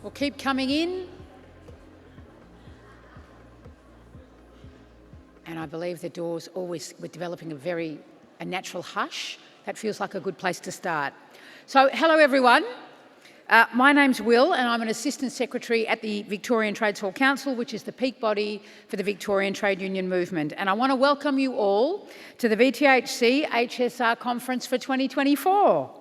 We'll keep coming in. And I believe the doors always, we're developing a natural hush. That feels like a good place to start. So, hello everyone. My name's Will and I'm an Assistant Secretary at the Victorian Trades Hall Council, which is the peak body for the Victorian Trade Union Movement. And I want to welcome you all to the VTHC HSR Conference for 2024.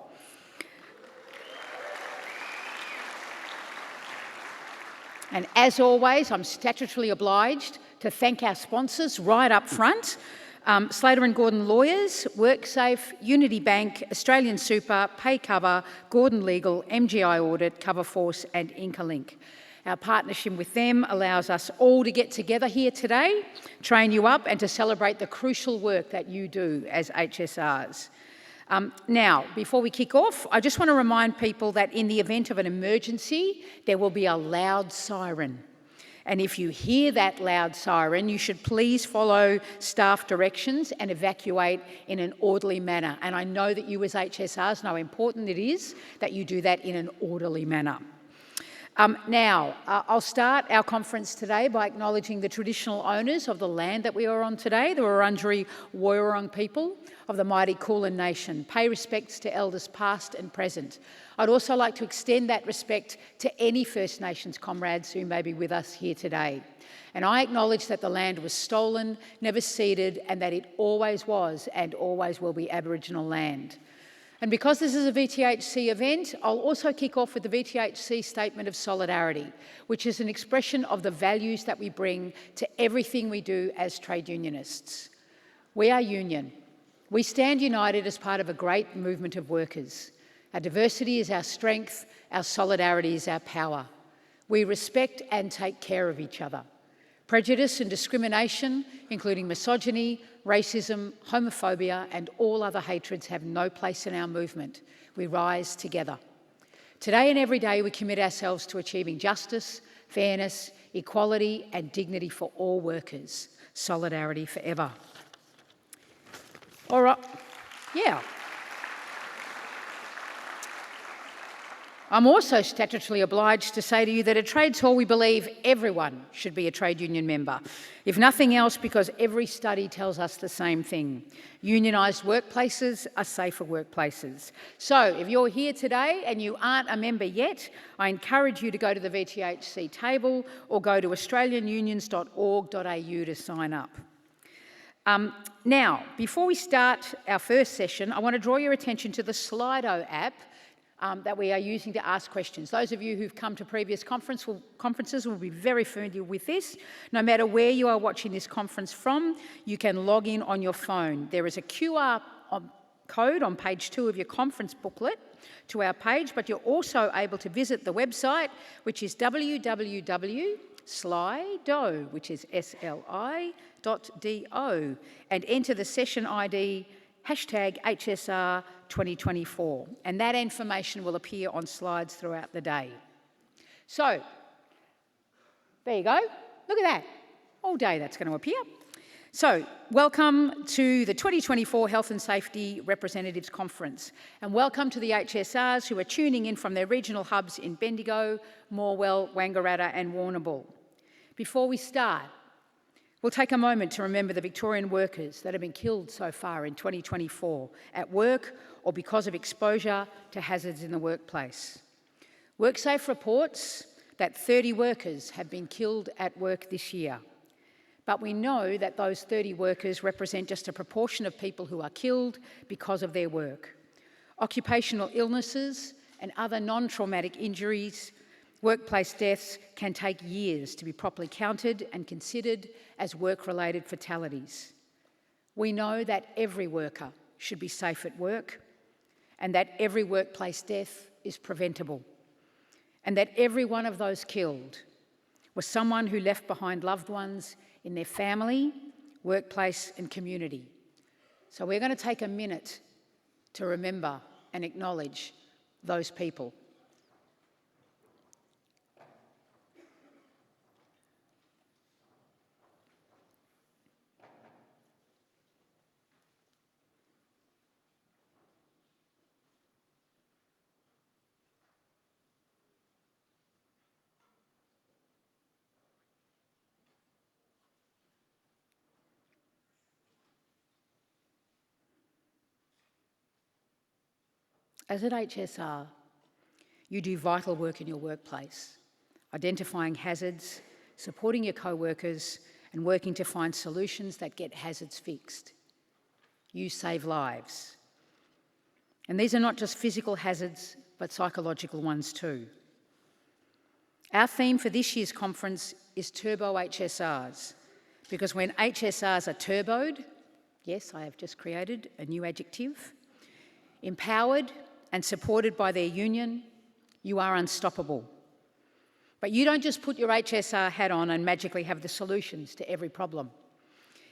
And as always, I'm statutorily obliged to thank our sponsors right up front. Slater & Gordon Lawyers, WorkSafe, Unity Bank, Australian Super, PayCover, Gordon Legal, MGI Audit, Coverforce and Incolink. Our partnership with them allows us all to get together here today, train you up and to celebrate the crucial work that you do as HSRs. Now, before we kick off, I just want to remind people that in the event of an emergency, there will be a loud siren. And if you hear that loud siren, you should please follow staff directions and evacuate in an orderly manner. And I know that you as HSRs know how important it is that you do that in an orderly manner. I'll start our conference today by acknowledging the traditional owners of the land that we are on today, the Wurundjeri Woiwurrung people of the mighty Kulin Nation. Pay respects to elders past and present. I'd also like to extend that respect to any First Nations comrades who may be with us here today. And I acknowledge that the land was stolen, never ceded, and that it always was and always will be Aboriginal land. And because this is a VTHC event, I'll also kick off with the VTHC Statement of Solidarity, which is an expression of the values that we bring to everything we do as trade unionists. We are union. We stand united as part of a great movement of workers. Our diversity is our strength, our solidarity is our power. We respect and take care of each other. Prejudice and discrimination, including misogyny, racism, homophobia and all other hatreds have no place in our movement. We rise together. Today and every day we commit ourselves to achieving justice, fairness, equality and dignity for all workers. Solidarity forever. All right, yeah. I'm also statutorily obliged to say to you that at Trades Hall we believe everyone should be a trade union member. If nothing else, because every study tells us the same thing. Unionised workplaces are safer workplaces. So if you're here today and you aren't a member yet, I encourage you to go to the VTHC table or go to australianunions.org.au to sign up. Now, before we start our first session, I want to draw your attention to the Slido app that we are using to ask questions. Those of you who've come to previous conferences will be very familiar with this. No matter where you are watching this conference from, you can log in on your phone. There is a QR code on page 2 of your conference booklet to our page, but you're also able to visit the website, which is www.slido, which is SLI.do, and enter the session ID #HSR 2024, and that information will appear on slides throughout the day. So, there you go. Look at that. All day that's going to appear. So, welcome to the 2024 Health and Safety Representatives Conference, and welcome to the HSRs who are tuning in from their regional hubs in Bendigo, Morwell, Wangaratta and Warrnambool. Before we start, we'll take a moment to remember the Victorian workers that have been killed so far in 2024 at work or because of exposure to hazards in the workplace. WorkSafe reports that 30 workers have been killed at work this year. But we know that those 30 workers represent just a proportion of people who are killed because of their work. Occupational illnesses and other non-traumatic injuries, workplace deaths can take years to be properly counted and considered as work-related fatalities. We know that every worker should be safe at work and that every workplace death is preventable and that every one of those killed was someone who left behind loved ones in their family, workplace and community. So we're going to take a minute to remember and acknowledge those people. As an HSR, you do vital work in your workplace, identifying hazards, supporting your co-workers, and working to find solutions that get hazards fixed. You save lives. And these are not just physical hazards, but psychological ones too. Our theme for this year's conference is Turbo HSRs, because when HSRs are turboed, yes, I have just created a new adjective, empowered and supported by their union, you are unstoppable. But you don't just put your HSR hat on and magically have the solutions to every problem.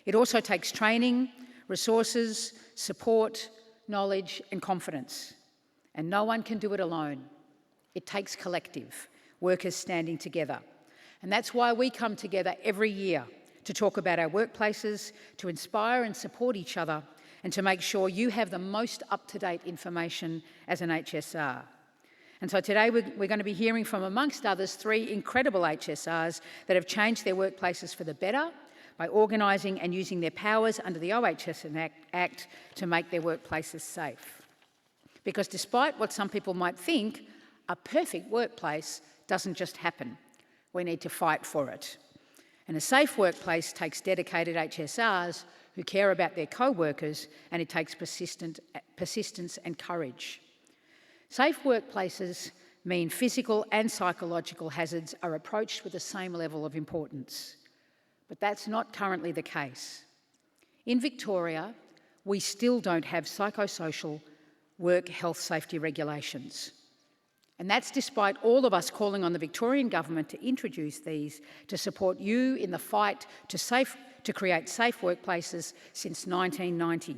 It also takes training, resources, support, knowledge and confidence. And no one can do it alone. It takes collective, workers standing together. And that's why we come together every year to talk about our workplaces, to inspire and support each other, and to make sure you have the most up-to-date information as an HSR. And so today we're going to be hearing from, amongst others, 3 incredible HSRs that have changed their workplaces for the better by organising and using their powers under the OHS Act to make their workplaces safe. Because despite what some people might think, a perfect workplace doesn't just happen. We need to fight for it. And a safe workplace takes dedicated HSRs who care about their co-workers, and it takes persistence and courage. Safe workplaces mean physical and psychological hazards are approached with the same level of importance. But that's not currently the case. In Victoria, we still don't have psychosocial work health safety regulations. And that's despite all of us calling on the Victorian government to introduce these to support you in the fight to create safe workplaces since 1990.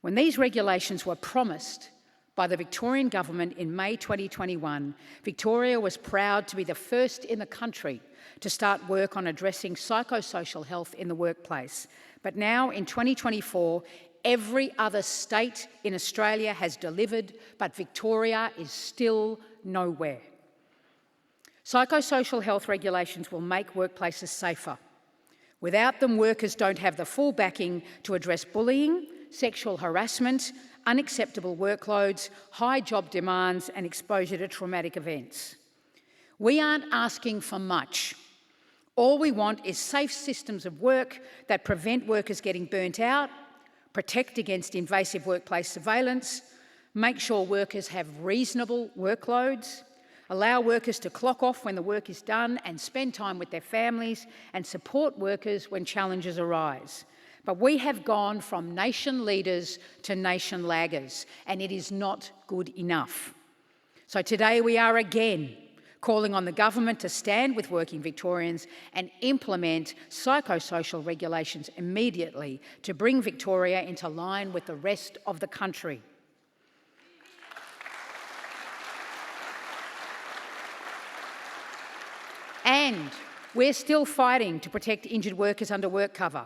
When these regulations were promised by the Victorian government in May 2021, Victoria was proud to be the first in the country to start work on addressing psychosocial health in the workplace. But now, in 2024, every other state in Australia has delivered, but Victoria is still nowhere. Psychosocial health regulations will make workplaces safer. Without them, workers don't have the full backing to address bullying, sexual harassment, unacceptable workloads, high job demands and exposure to traumatic events. We aren't asking for much. All we want is safe systems of work that prevent workers getting burnt out, protect against invasive workplace surveillance, make sure workers have reasonable workloads, allow workers to clock off when the work is done and spend time with their families, and support workers when challenges arise. But we have gone from nation leaders to nation laggers, and it is not good enough. So today we are again calling on the government to stand with working Victorians and implement psychosocial regulations immediately to bring Victoria into line with the rest of the country. And we're still fighting to protect injured workers under work cover.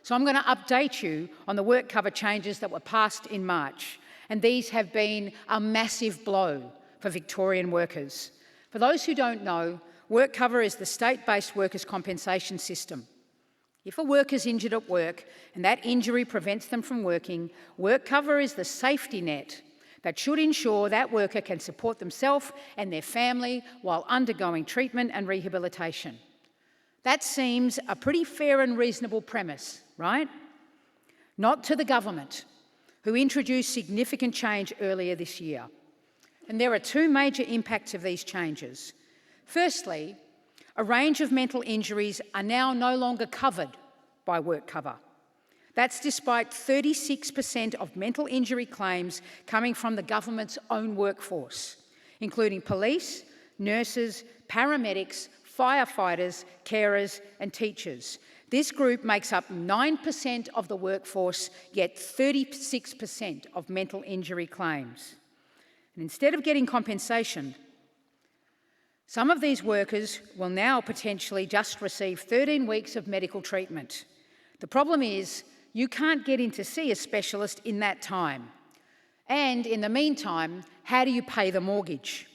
So I'm going to update you on the work cover changes that were passed in March. And these have been a massive blow for Victorian workers. For those who don't know, work cover is the state-based workers' compensation system. If a worker's injured at work and that injury prevents them from working, work cover is the safety net that should ensure that worker can support themselves and their family while undergoing treatment and rehabilitation. That seems a pretty fair and reasonable premise, right? Not to the government, who introduced significant change earlier this year. And there are 2 major impacts of these changes. Firstly, a range of mental injuries are now no longer covered by work cover. That's despite 36% of mental injury claims coming from the government's own workforce, including police, nurses, paramedics, firefighters, carers and teachers. This group makes up 9% of the workforce, yet 36% of mental injury claims. And instead of getting compensation, some of these workers will now potentially just receive 13 weeks of medical treatment. The problem is, you can't get in to see a specialist in that time. And in the meantime, how do you pay the mortgage?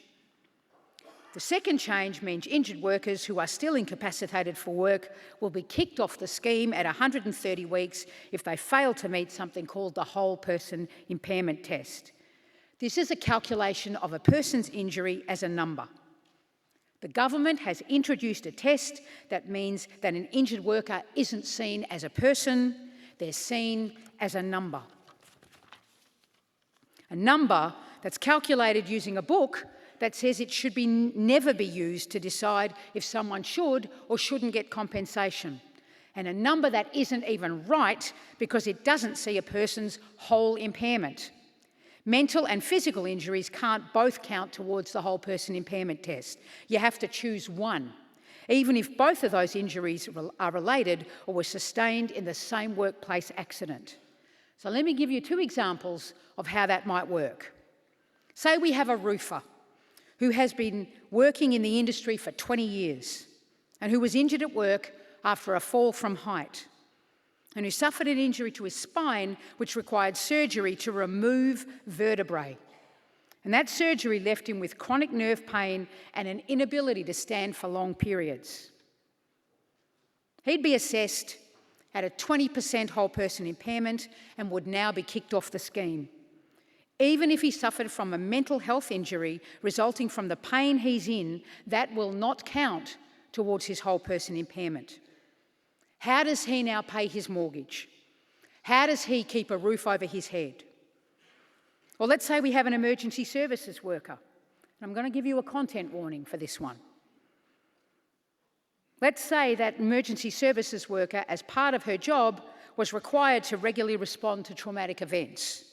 The second change means injured workers who are still incapacitated for work will be kicked off the scheme at 130 weeks if they fail to meet something called the whole person impairment test. This is a calculation of a person's injury as a number. The government has introduced a test that means that an injured worker isn't seen as a person, they're seen as a number. A number that's calculated using a book that says it should never be used to decide if someone should or shouldn't get compensation. And a number that isn't even right because it doesn't see a person's whole impairment. Mental and physical injuries can't both count towards the whole person impairment test. You have to choose one, even if both of those injuries are related or were sustained in the same workplace accident. So let me give you 2 examples of how that might work. Say we have a roofer who has been working in the industry for 20 years and who was injured at work after a fall from height, and who suffered an injury to his spine which required surgery to remove vertebrae. And that surgery left him with chronic nerve pain and an inability to stand for long periods. He'd be assessed at a 20% whole person impairment and would now be kicked off the scheme. Even if he suffered from a mental health injury resulting from the pain he's in, that will not count towards his whole person impairment. How does he now pay his mortgage? How does he keep a roof over his head? Well, let's say we have an emergency services worker. And I'm going to give you a content warning for this one. Let's say that emergency services worker, as part of her job, was required to regularly respond to traumatic events.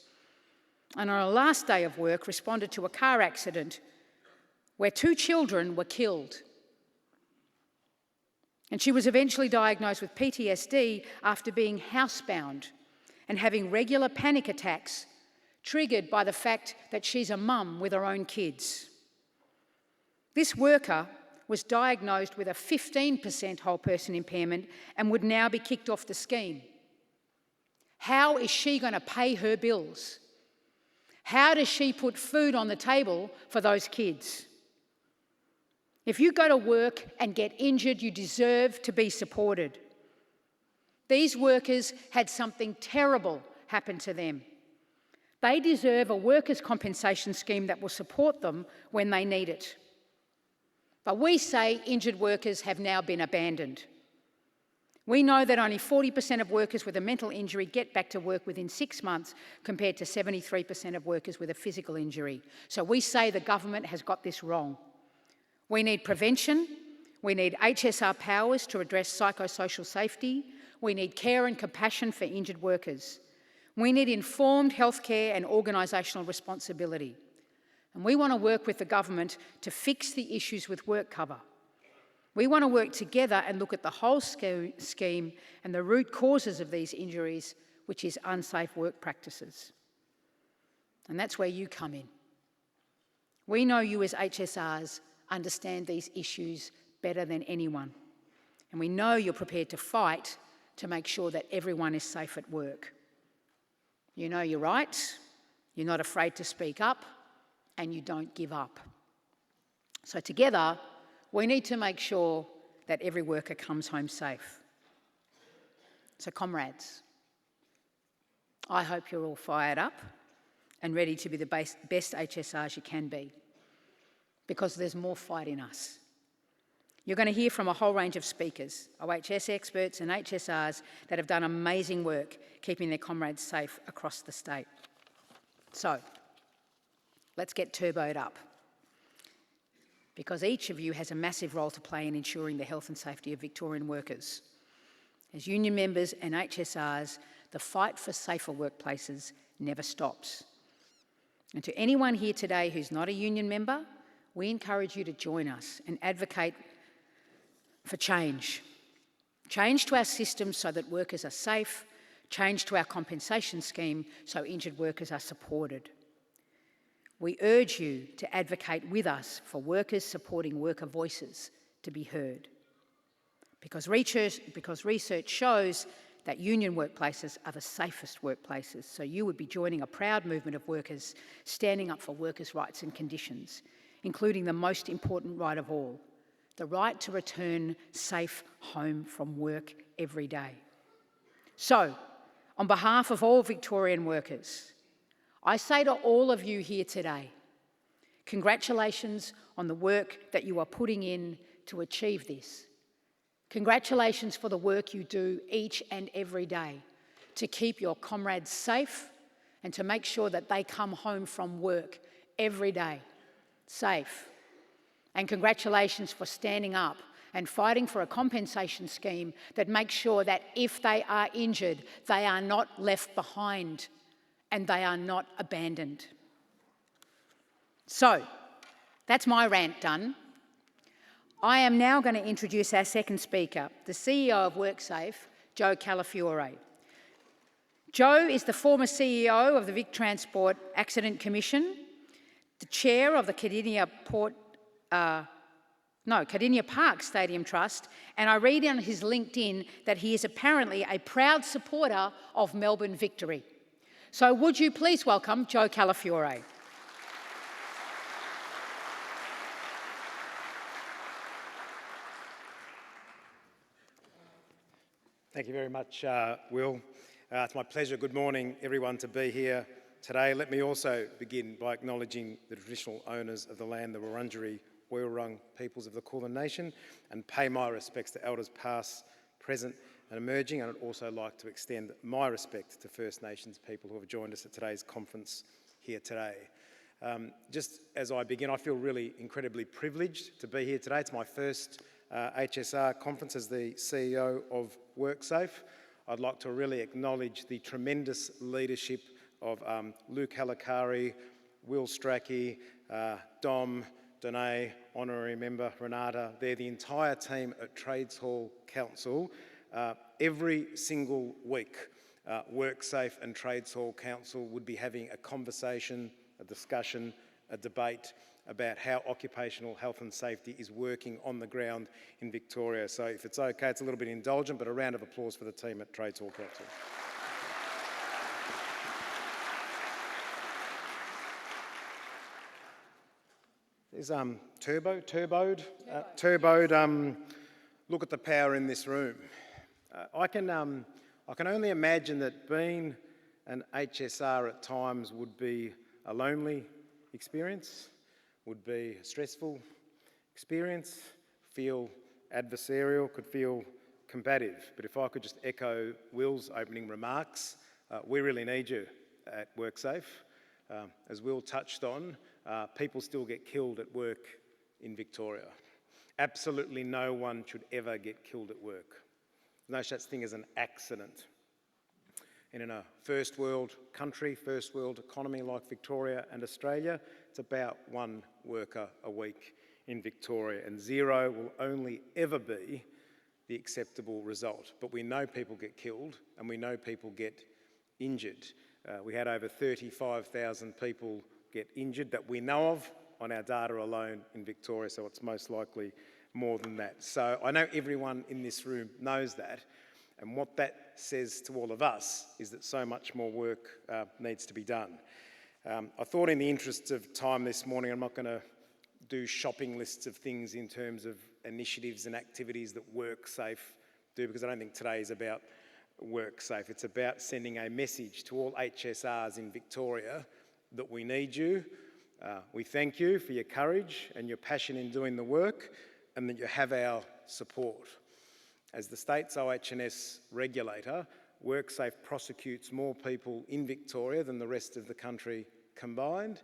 And on her last day of work, responded to a car accident where 2 children were killed. And she was eventually diagnosed with PTSD after being housebound and having regular panic attacks triggered by the fact that she's a mum with her own kids. This worker was diagnosed with a 15% whole person impairment and would now be kicked off the scheme. How is she going to pay her bills? How does she put food on the table for those kids? If you go to work and get injured, you deserve to be supported. These workers had something terrible happen to them. They deserve a workers' compensation scheme that will support them when they need it. But we say injured workers have now been abandoned. We know that only 40% of workers with a mental injury get back to work within 6 months compared to 73% of workers with a physical injury. So we say the government has got this wrong. We need prevention, we need HSR powers to address psychosocial safety, we need care and compassion for injured workers. We need informed healthcare and organisational responsibility. And we want to work with the government to fix the issues with work cover. We want to work together and look at the whole scheme and the root causes of these injuries, which is unsafe work practices. And that's where you come in. We know you as HSRs understand these issues better than anyone. And we know you're prepared to fight to make sure that everyone is safe at work. You know your rights, you're not afraid to speak up, and you don't give up. So together, we need to make sure that every worker comes home safe. So comrades, I hope you're all fired up and ready to be the best HSRs you can be, because there's more fight in us. You're going to hear from a whole range of speakers, OHS experts and HSRs that have done amazing work keeping their comrades safe across the state. So, let's get turboed up, because each of you has a massive role to play in ensuring the health and safety of Victorian workers. As union members and HSRs, the fight for safer workplaces never stops. And to anyone here today who's not a union member, we encourage you to join us and advocate for change. Change to our systems so that workers are safe, change to our compensation scheme so injured workers are supported. We urge you to advocate with us for workers supporting worker voices to be heard. Because research shows that union workplaces are the safest workplaces, so you would be joining a proud movement of workers standing up for workers' rights and conditions, including the most important right of all, the right to return safe home from work every day. So, on behalf of all Victorian workers, I say to all of you here today, congratulations on the work that you are putting in to achieve this. Congratulations for the work you do each and every day to keep your comrades safe and to make sure that they come home from work every day safe. And congratulations for standing up and fighting for a compensation scheme that makes sure that if they are injured, they are not left behind and they are not abandoned. So, that's my rant done. I am now going to introduce our second speaker, the CEO of WorkSafe, Joe Calafiore. Joe is the former CEO of the Vic Transport Accident Commission, the chair of the Cardinia Park Stadium Trust, and I read on his LinkedIn that he is apparently a proud supporter of Melbourne Victory. So would you please welcome Joe Calafiore. Thank you very much, Will. It's my pleasure, good morning everyone, to be here today. Let me also begin by acknowledging the traditional owners of the land, the Wurundjeri Woi-wurrung peoples of the Kulin Nation, and pay my respects to elders past, present and emerging. And I'd also like to extend my respect to First Nations people who have joined us at today's conference here today. Just as I begin, I feel really incredibly privileged to be here today. It's my first HSR conference as the CEO of WorkSafe. I'd like to really acknowledge the tremendous leadership of Luke Halakari, Will Strachey, Dom, Danae, Honorary Member Renata. They're the entire team at Trades Hall Council. Every single week, WorkSafe and Trades Hall Council would be having a conversation, a discussion, a debate about how occupational health and safety is working on the ground in Victoria. So if it's okay, it's a little bit indulgent, but a round of applause for the team at Trades Hall Council. There's turboed. Look at the power in this room. I can only imagine that being an HSR at times would be a lonely experience, would be a stressful experience, feel adversarial, could feel combative. But if I could just echo Will's opening remarks, we really need you at WorkSafe. As Will touched on, people still get killed at work in Victoria. Absolutely no one should ever get killed at work. No such thing as an accident. And in a first world country, first world economy like Victoria and Australia, it's about one worker a week in Victoria, and zero will only ever be the acceptable result. But we know people get killed and we know people get injured. We had over 35,000 people get injured that we know of on our data alone in Victoria, so it's most likely more than that. So I know everyone in this room knows that. And what that says to all of us is that so much more work needs to be done. I thought in the interests of time this morning, I'm not going to do shopping lists of things in terms of initiatives and activities that WorkSafe do, because I don't think today is about WorkSafe. It's about sending a message to all HSRs in Victoria that we need you. We thank you for your courage and your passion in doing the work, and that you have our support. As the state's OH&S regulator, WorkSafe prosecutes more people in Victoria than the rest of the country combined,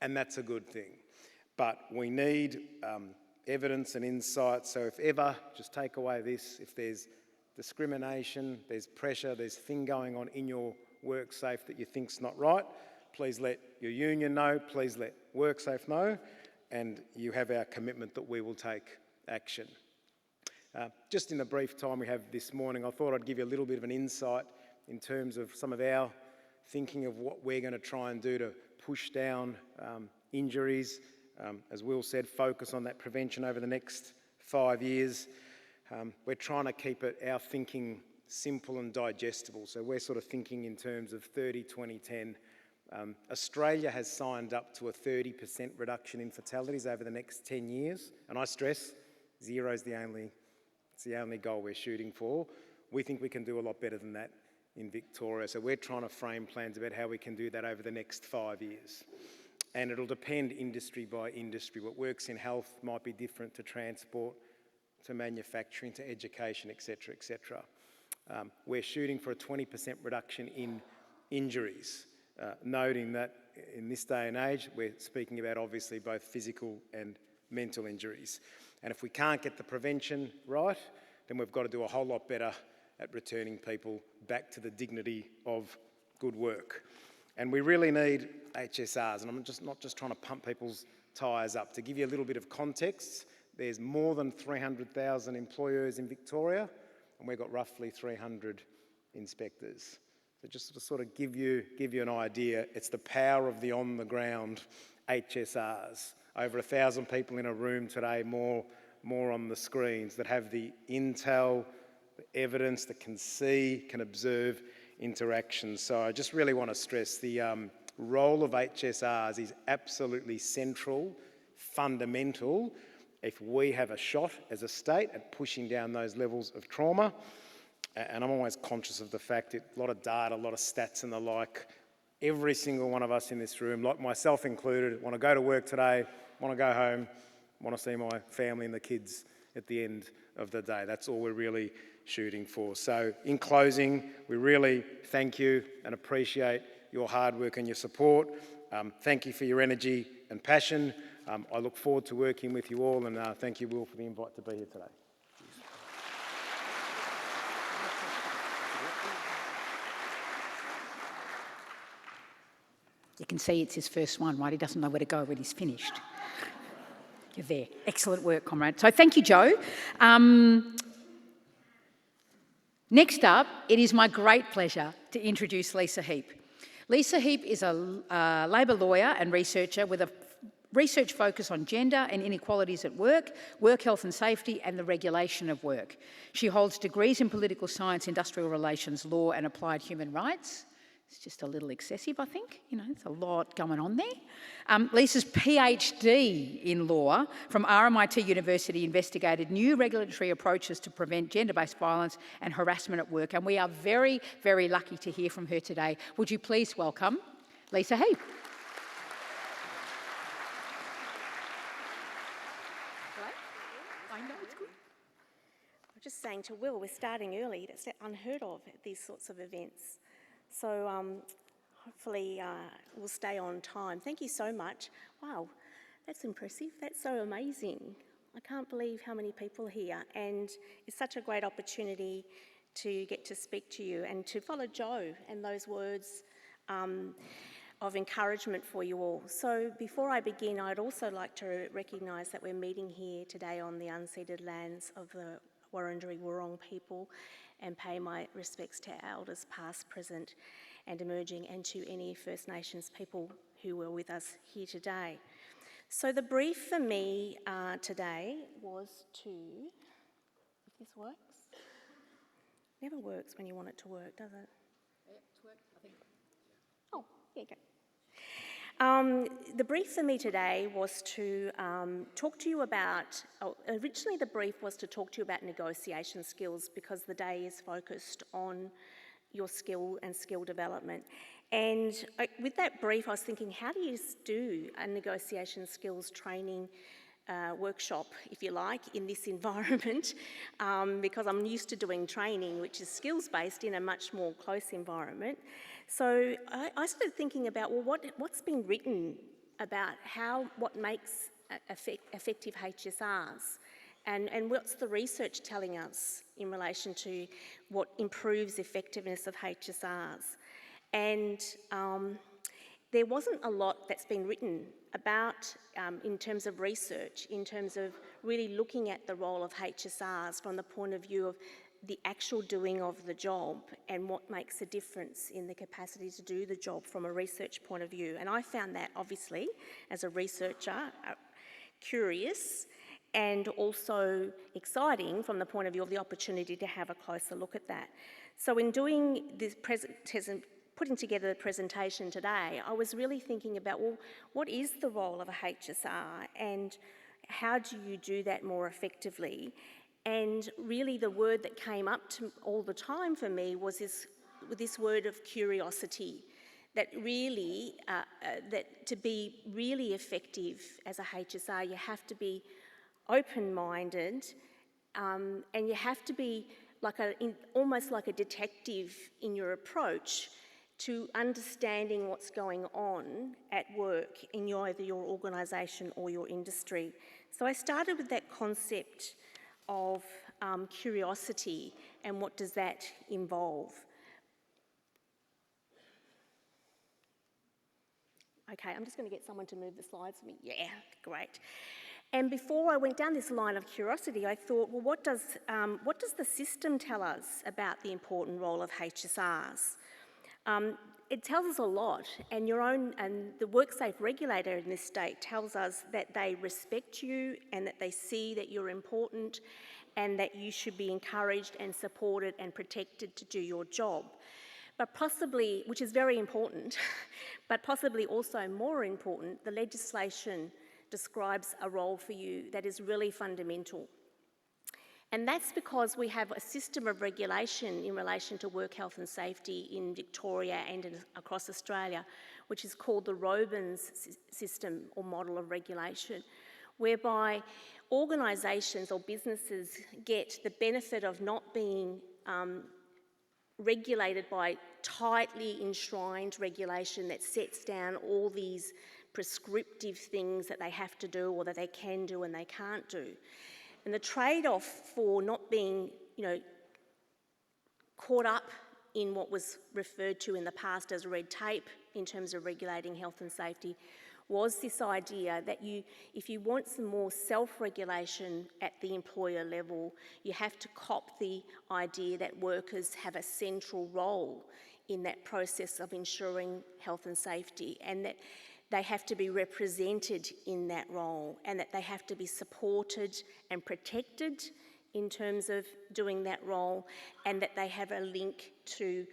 and that's a good thing. But we need evidence and insight, so if ever, just take away this, if there's discrimination, there's pressure, there's thing going on in your WorkSafe that you think's not right, please let your union know, please let WorkSafe know, and you have our commitment that we will take action. Just in the brief time we have this morning, I thought I'd give you a little bit of an insight in terms of some of our thinking of what we're going to try and do to push down injuries. As Will said, focus on that prevention over the next 5 years. We're trying to keep our thinking simple and digestible. So we're sort of thinking in terms of 30, 20, 10. Australia has signed up to a 30% reduction in fatalities over the next 10 years. And I stress, zero is the only goal we're shooting for. We think we can do a lot better than that in Victoria. So we're trying to frame plans about how we can do that over the next 5 years. And it'll depend industry by industry. What works in health might be different to transport, to manufacturing, to education, etc., etc. We're shooting for a 20% reduction in injuries, noting that in this day and age, we're speaking about obviously both physical and mental injuries. And if we can't get the prevention right, then we've got to do a whole lot better at returning people back to the dignity of good work. And we really need HSRs, and I'm not just trying to pump people's tyres up. To give you a little bit of context, there's more than 300,000 employers in Victoria, and we've got roughly 300 inspectors. So just to sort of give you an idea, it's the power of the on-the-ground HSRs. Over 1,000 people in a room today, more on the screens, that have the intel, the evidence, that can see, can observe interactions. So I just really want to stress the role of HSRs is absolutely central, fundamental, if we have a shot as a state at pushing down those levels of trauma. And I'm always conscious of the fact that a lot of data, a lot of stats and the like, every single one of us in this room, like myself included, want to go to work today, want to go home, want to see my family and the kids at the end of the day. That's all we're really shooting for. So in closing, we really thank you and appreciate your hard work and your support. Thank you for your energy and passion. I look forward to working with you all, and thank you, Will, for the invite to be here today. You can see it's his first one, right? He doesn't know where to go when he's finished. You're there. Excellent work, comrade. So thank you, Joe. Next up, it is my great pleasure to introduce Lisa Heap. Lisa Heap is a Labor lawyer and researcher with a research focus on gender and inequalities at work, work health and safety, and the regulation of work. She holds degrees in political science, industrial relations, law, and applied human rights. It's just a little excessive, I think. You know, there's a lot going on there. Lisa's PhD in law from RMIT University investigated new regulatory approaches to prevent gender-based violence and harassment at work, and we are very, very lucky to hear from her today. Would you please welcome Lisa Heap? I know, it's good. I was just saying to Will, we're starting early. That's unheard of at these sorts of events. So hopefully we'll stay on time. Thank you so much. Wow, that's impressive. That's so amazing. I can't believe how many people are here, and it's such a great opportunity to get to speak to you and to follow Joe and those words of encouragement for you all. So before I begin, I'd also like to recognise that we're meeting here today on the unceded lands of the Wurundjeri Wurrung people, and pay my respects to elders past, present and emerging, and to any First Nations people who were with us here today. So the brief for me today was to, if this works, never works when you want it to work, does it? Yeah, it's worked, I think. Oh, there you go. The brief for me today was to talk to you about, originally the brief was to talk to you about negotiation skills, because the day is focused on your skill and skill development. And with that brief, I was thinking, how do you do a negotiation skills training workshop, if you like, in this environment? Because I'm used to doing training, which is skills-based, in a much more close environment. So I started thinking about, well, what's been written about what makes effective HSRs, and what's the research telling us in relation to what improves effectiveness of HSRs. And there wasn't a lot that's been written about in terms of research, in terms of really looking at the role of HSRs from the point of view of the actual doing of the job and what makes a difference in the capacity to do the job from a research point of view. And I found that, obviously, as a researcher, curious and also exciting from the point of view of the opportunity to have a closer look at that. So in doing this putting together the presentation today, I was really thinking about, well, what is the role of a HSR and how do you do that more effectively? And really the word that came up to all the time for me was this with this word of curiosity, that really, that to be really effective as a HSR, you have to be open-minded, and you have to be like almost like a detective in your approach to understanding what's going on at work in either your organisation or your industry. So I started with that concept of curiosity and what does that involve. Okay, I'm just going to get someone to move the slides for me. Yeah, great. And before I went down this line of curiosity, I thought, well, what does the system tell us about the important role of HSRs? It tells us a lot, and the WorkSafe regulator in this state tells us that they respect you and that they see that you're important and that you should be encouraged and supported and protected to do your job. But possibly, which is very important, but possibly also more important, the legislation describes a role for you that is really fundamental. And that's because we have a system of regulation in relation to work health and safety in Victoria and across Australia, which is called the Robins system or model of regulation, whereby organisations or businesses get the benefit of not being regulated by tightly enshrined regulation that sets down all these prescriptive things that they have to do or that they can do and they can't do. And the trade-off for not being, caught up in what was referred to in the past as red tape in terms of regulating health and safety was this idea that if you want some more self-regulation at the employer level, you have to cop the idea that workers have a central role in that process of ensuring health and safety, and that they have to be represented in that role, and that they have to be supported and protected in terms of doing that role, and that they have a link to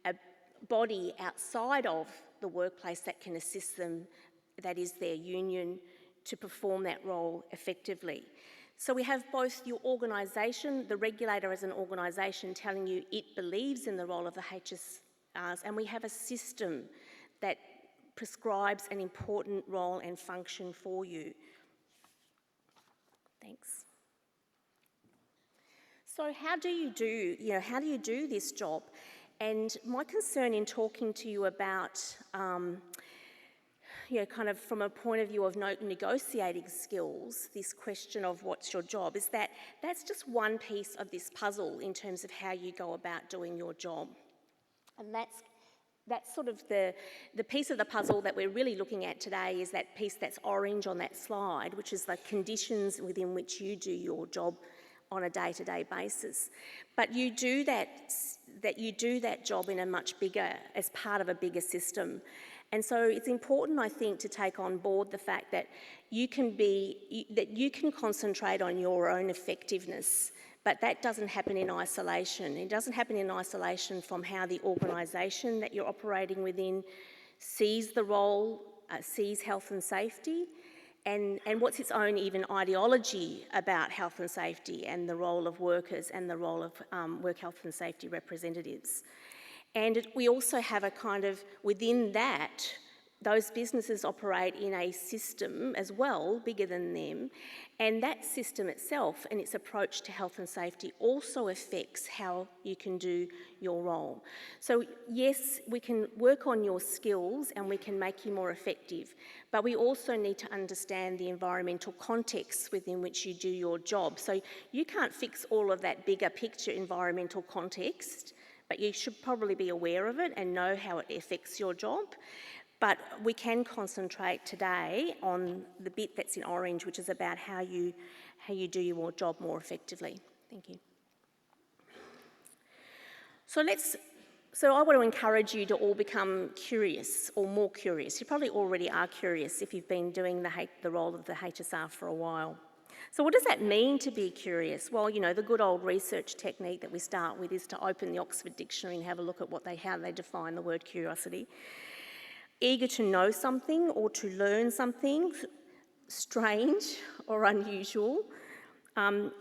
a body outside of the workplace that can assist them, that is their union, to perform that role effectively. So we have both your organisation, the regulator as an organisation telling you it believes in the role of the HSRs, and we have a system that prescribes an important role and function for you. Thanks. So how do you do this job? And my concern in talking to you about, kind of from a point of view of negotiating skills, this question of what's your job, is that that's just one piece of this puzzle in terms of how you go about doing your job. And that's sort of the piece of the puzzle that we're really looking at today, is that piece that's orange on that slide, which is the conditions within which you do your job on a day-to-day basis. But you do that job in a much bigger, as part of a bigger system. And so it's important, I think, to take on board the fact that you can concentrate on your own effectiveness, but that doesn't happen in isolation. It doesn't happen in isolation from how the organisation that you're operating within sees the role, sees health and safety, and what's its own even ideology about health and safety and the role of workers and the role of work health and safety representatives. And we also have a kind of, within that, those businesses operate in a system as well, bigger than them, and that system itself and its approach to health and safety also affects how you can do your role. So yes, we can work on your skills and we can make you more effective, but we also need to understand the environmental context within which you do your job. So you can't fix all of that bigger picture environmental context, but you should probably be aware of it and know how it affects your job. But we can concentrate today on the bit that's in orange, which is about how you do your job more effectively. Thank you. So I want to encourage you to all become curious, or more curious. You probably already are curious if you've been doing the role of the HSR for a while. So what does that mean to be curious? Well, the good old research technique that we start with is to open the Oxford Dictionary and have a look at how they define the word curiosity. Eager to know something or to learn something strange or unusual,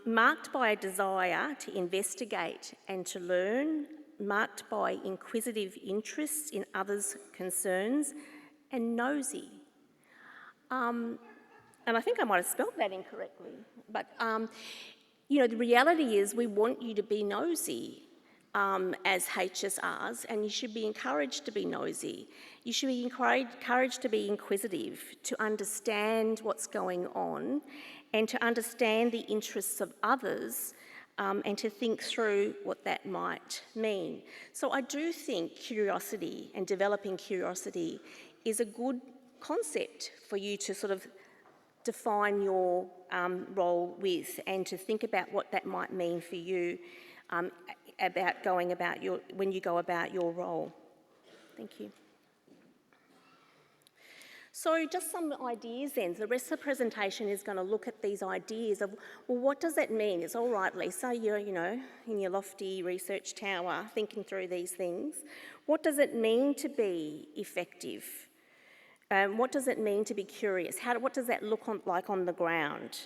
marked by a desire to investigate and to learn, marked by inquisitive interests in others' concerns, and nosy. And I think I might have spelled that incorrectly, but the reality is we want you to be nosy as HSRs, and you should be encouraged to be nosy. You should be encouraged to be inquisitive, to understand what's going on, and to understand the interests of others, and to think through what that might mean. So I do think curiosity and developing curiosity is a good concept for you to sort of define your role with, and to think about what that might mean for you about going about when you go about your role. Thank you. So just some ideas then. The rest of the presentation is going to look at these ideas of, well, what does that mean? It's all right, Lisa, you're, in your lofty research tower thinking through these things. What does it mean to be effective? What does it mean to be curious? What does that look like on the ground?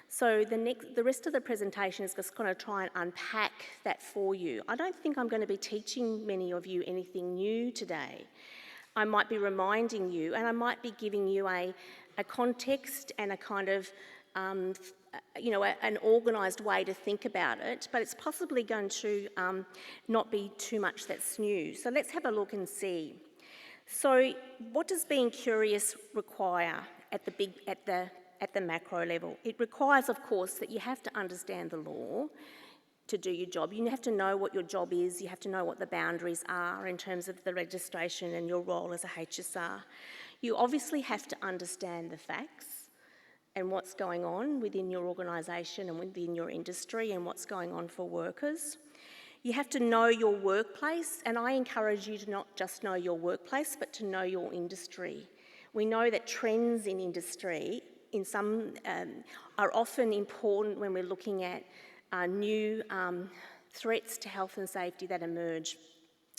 So the rest of the presentation is just going to try and unpack that for you. I don't think I'm going to be teaching many of you anything new today. I might be reminding you, and I might be giving you a context and a kind of, an organised way to think about it, but it's possibly going to not be too much that's new. So let's have a look and see. So what does being curious require at the macro level? It requires, of course, that you have to understand the law to do your job. You have to know what your job is, you have to know what the boundaries are in terms of the registration and your role as a HSR. You obviously have to understand the facts and what's going on within your organisation and within your industry and what's going on for workers. You have to know your workplace, and I encourage you to not just know your workplace, but to know your industry. We know that trends in industry are often important when we're looking at new threats to health and safety that emerge.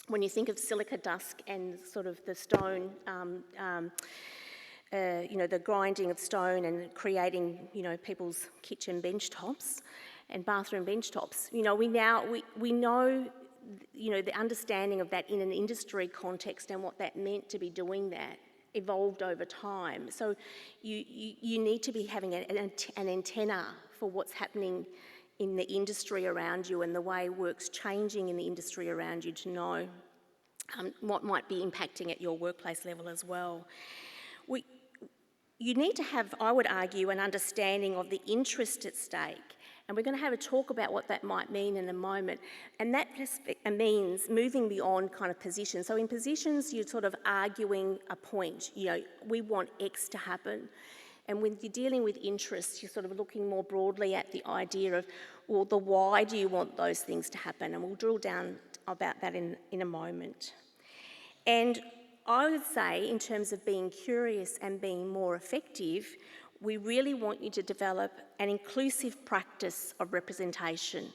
When you think of silica dust and sort of the stone, the grinding of stone and creating, people's kitchen bench tops and bathroom bench tops, we know, the understanding of that in an industry context and what that meant to be doing that evolved over time. So you need to be having an antenna for what's happening in the industry around you and the way work's changing in the industry around you to know what might be impacting at your workplace level as well. You need to have, I would argue, an understanding of the interest at stake. And we're going to have a talk about what that might mean in a moment. And that means moving beyond kind of positions. So in positions, you're sort of arguing a point. We want X to happen. And when you're dealing with interests, you're sort of looking more broadly at the idea of, well, the why do you want those things to happen? And we'll drill down about that in a moment. And I would say, in terms of being curious and being more effective, we really want you to develop an inclusive practice of representation.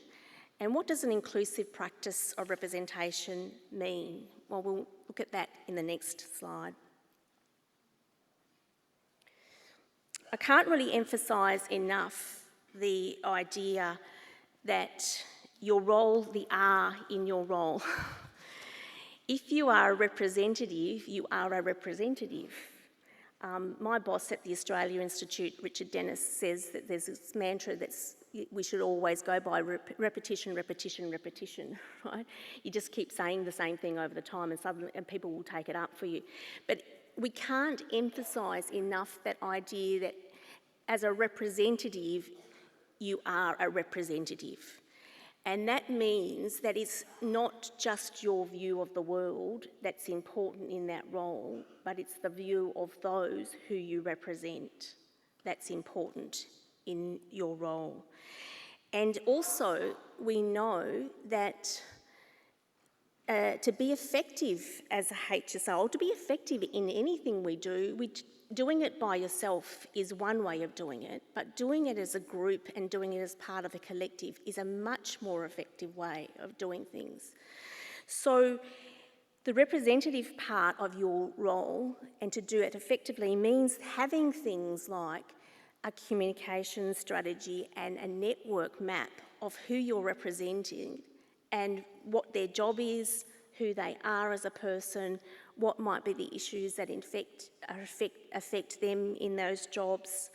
And what does an inclusive practice of representation mean? Well, we'll look at that in the next slide. I can't really emphasise enough the idea that your role, the R in your role. If you are a representative, you are a representative. My boss at the Australia Institute, Richard Dennis, says that there's this mantra we should always go by: repetition, repetition, repetition, right? You just keep saying the same thing over the time and people will take it up for you. But we can't emphasise enough that idea that as a representative, you are a representative. And that means that it's not just your view of the world that's important in that role, but it's the view of those who you represent that's important in your role. And also, we know that to be effective as a HSR, or to be effective in anything we do, doing it by yourself is one way of doing it, but doing it as a group and doing it as part of a collective is a much more effective way of doing things. So the representative part of your role, and to do it effectively, means having things like a communication strategy and a network map of who you're representing and what their job is, who they are as a person, what might be the issues that affect them in those jobs.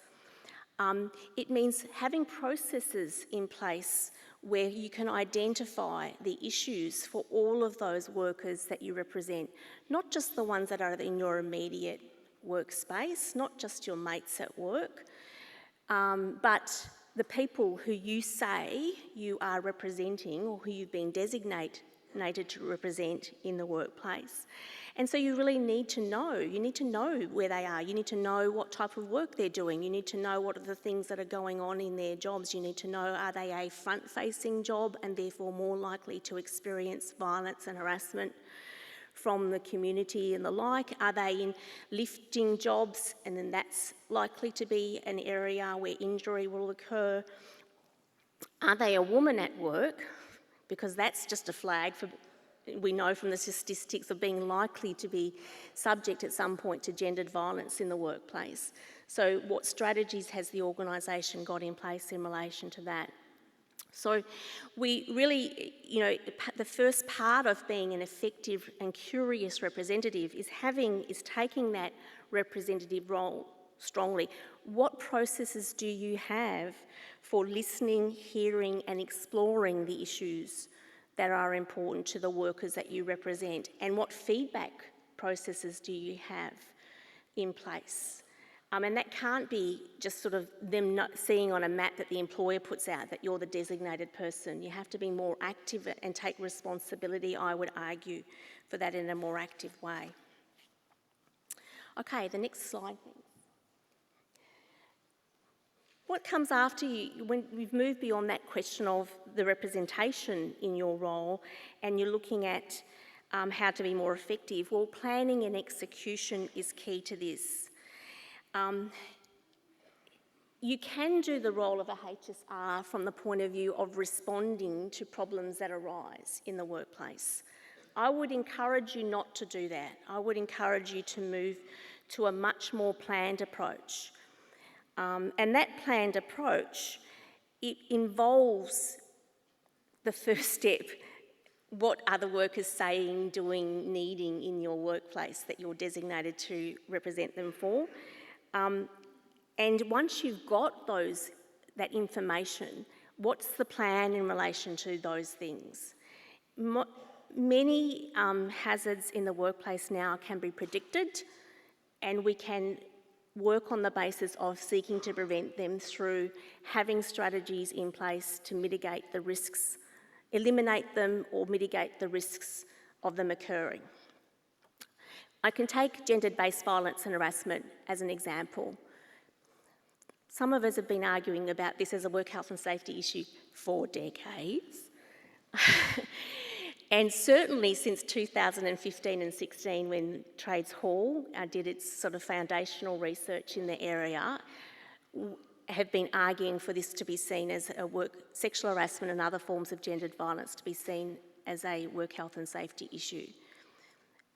It means having processes in place where you can identify the issues for all of those workers that you represent, not just the ones that are in your immediate workspace, not just your mates at work, but the people who you say you are representing or who you've been designated to represent in the workplace. And so you really need to know. You need to know where they are. You need to know what type of work they're doing. You need to know what are the things that are going on in their jobs. You need to know, are they a front-facing job and therefore more likely to experience violence and harassment from the community and the like? Are they in lifting jobs, and then that's likely to be an area where injury will occur? Are they a woman at work? Because that's just a flag for, we know from the statistics, of being likely to be subject at some point to gendered violence in the workplace. So what strategies has the organisation got in place in relation to that? So we really, the first part of being an effective and curious representative is taking that representative role strongly. What processes do you have for listening, hearing and exploring the issues that are important to the workers that you represent? And what feedback processes do you have in place? And that can't be just sort of them not seeing on a map that the employer puts out that you're the designated person. You have to be more active and take responsibility, I would argue, for that in a more active way. Okay, the next slide, please. What comes after you, when you've moved beyond that question of the representation in your role and you're looking at how to be more effective? Well, planning and execution is key to this. You can do the role of a HSR from the point of view of responding to problems that arise in the workplace. I would encourage you not to do that. I would encourage you to move to a much more planned approach. And that planned approach, it involves the first step. What are the workers saying, doing, needing in your workplace that you're designated to represent them for? And once you've got that information, what's the plan in relation to those things? Many hazards in the workplace now can be predicted, and we can work on the basis of seeking to prevent them through having strategies in place to mitigate the risks, eliminate them or mitigate the risks of them occurring. I can take gender-based violence and harassment as an example. Some of us have been arguing about this as a work health and safety issue for decades. And certainly since 2015 and 16, when Trades Hall did its sort of foundational research in the area, have been arguing for this to be seen as sexual harassment and other forms of gendered violence to be seen as a work health and safety issue.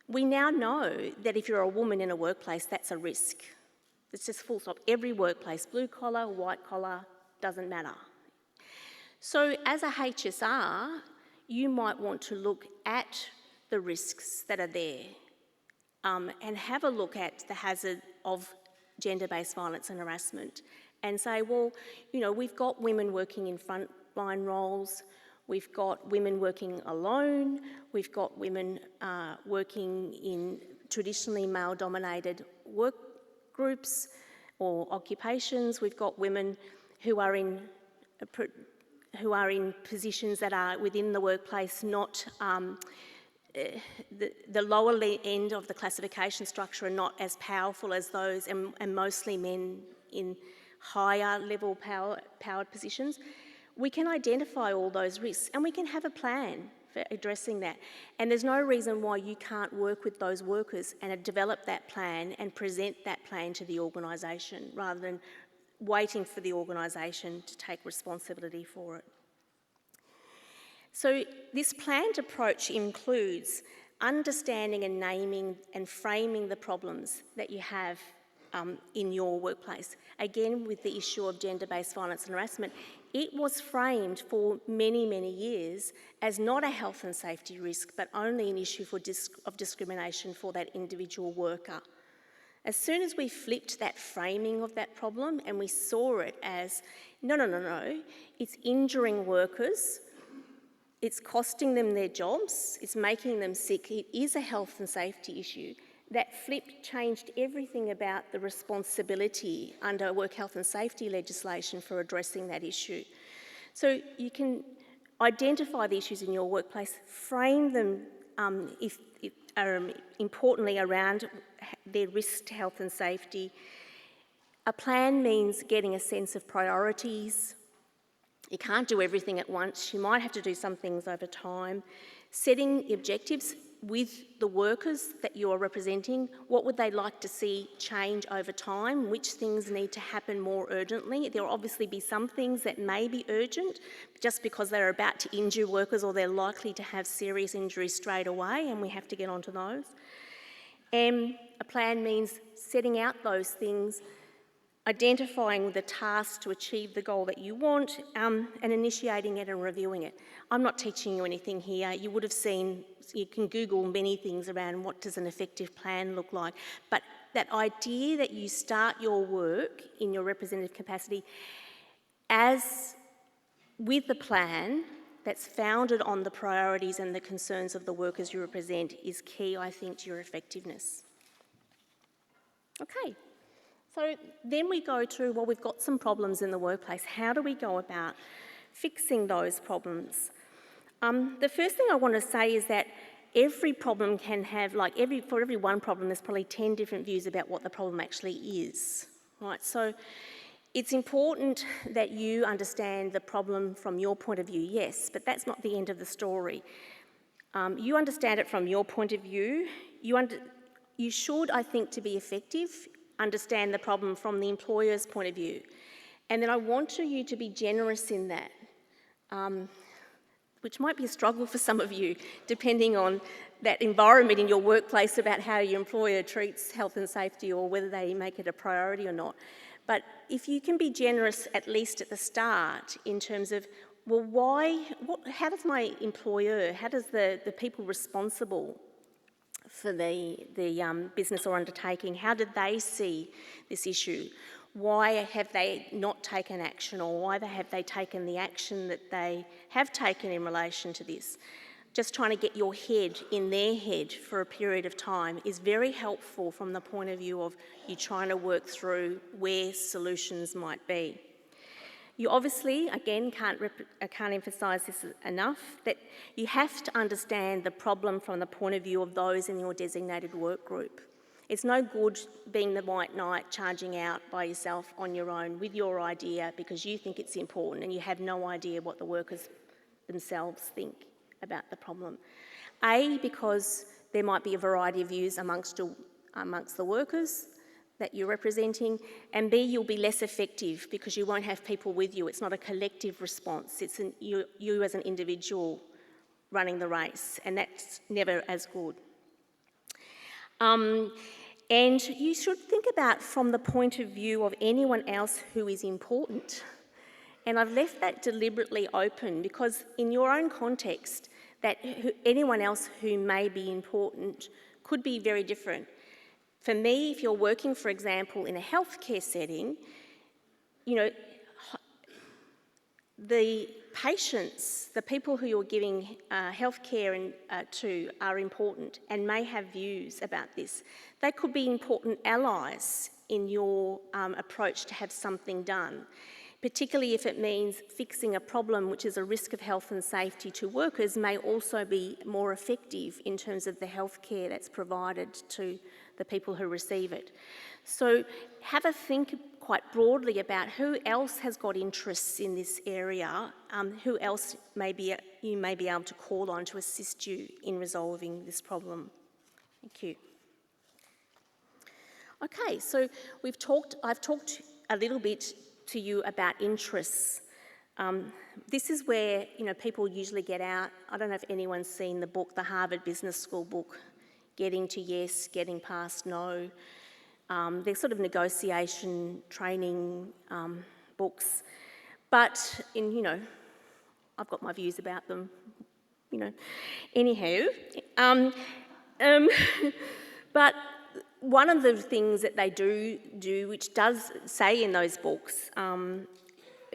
We now know that if you're a woman in a workplace, that's a risk. It's just full stop. Every workplace, blue collar, white collar, doesn't matter. So as a HSR, you might want to look at the risks that are there and have a look at the hazard of gender-based violence and harassment and say, well, we've got women working in frontline roles, we've got women working alone, we've got women working in traditionally male-dominated work groups or occupations, we've got women who are in positions that are within the workplace, not the lower end of the classification structure are not as powerful as those, and mostly men in higher level powered positions. We can identify all those risks and we can have a plan for addressing that. And there's no reason why you can't work with those workers and develop that plan and present that plan to the organisation rather than waiting for the organisation to take responsibility for it. So this planned approach includes understanding and naming and framing the problems that you have in your workplace. Again, with the issue of gender-based violence and harassment, it was framed for many, many years as not a health and safety risk, but only an issue of discrimination for that individual worker. As soon as we flipped that framing of that problem and we saw it as, no, it's injuring workers, it's costing them their jobs, it's making them sick, it is a health and safety issue, that flip changed everything about the responsibility under work health and safety legislation for addressing that issue. So you can identify the issues in your workplace, frame them importantly around their risk to health and safety. A plan means getting a sense of priorities. You can't do everything at once. You might have to do some things over time. Setting objectives with the workers that you're representing. What would they like to see change over time? Which things need to happen more urgently? There will obviously be some things that may be urgent just because they're about to injure workers or they're likely to have serious injuries straight away, and we have to get onto those. And a plan means setting out those things, identifying the tasks to achieve the goal that you want, and initiating it and reviewing it. I'm not teaching you anything here. You would have seen, you can Google many things around what does an effective plan look like. But that idea that you start your work in your representative capacity as with the plan that's founded on the priorities and the concerns of the workers you represent is key, I think, to your effectiveness. Okay. So then we go to, well, we've got some problems in the workplace. How do we go about fixing those problems? The first thing I want to say is that every problem can have, for every one problem, there's probably 10 different views about what the problem actually is, right? So it's important that you understand the problem from your point of view, yes, but that's not the end of the story. You understand it from your point of view. You should, I think, to be effective, understand the problem from the employer's point of view. And then I want you to be generous in that, which might be a struggle for some of you, depending on that environment in your workplace about how your employer treats health and safety or whether they make it a priority or not. But if you can be generous, at least at the start, in terms of, well, how does my employer, how does the people responsible for the business or undertaking, how did they see this issue? Why have they not taken action, or why have they taken the action that they have taken in relation to this? Just trying to get your head in their head for a period of time is very helpful from the point of view of you trying to work through where solutions might be. You obviously, again, I can't emphasise this enough, that you have to understand the problem from the point of view of those in your designated work group. It's no good being the white knight charging out by yourself on your own with your idea because you think it's important and you have no idea what the workers themselves think about the problem. A, because there might be a variety of views amongst the workers that you're representing, and B, you'll be less effective because you won't have people with you. It's not a collective response, it's you as an individual running the race, and that's never as good. And you should think about from the point of view of anyone else who is important. And I've left that deliberately open because in your own context, that anyone else who may be important could be very different. For me, if you're working, for example, in a healthcare setting, the patients, the people who you're giving healthcare to are important and may have views about this. They could be important allies in your approach to have something done, particularly if it means fixing a problem which is a risk of health and safety to workers may also be more effective in terms of the healthcare that's provided to the people who receive it. So have a think quite broadly about who else has got interests in this area, who else you may be able to call on to assist you in resolving this problem. Thank you. Okay, so I've talked a little bit to you about interests. This is where people usually get out. I don't know if anyone's seen the book, the Harvard Business School book, Getting to Yes, Getting Past No. They're sort of negotiation training books. But, I've got my views about them, Anywho, but one of the things that they do, which does say in those books,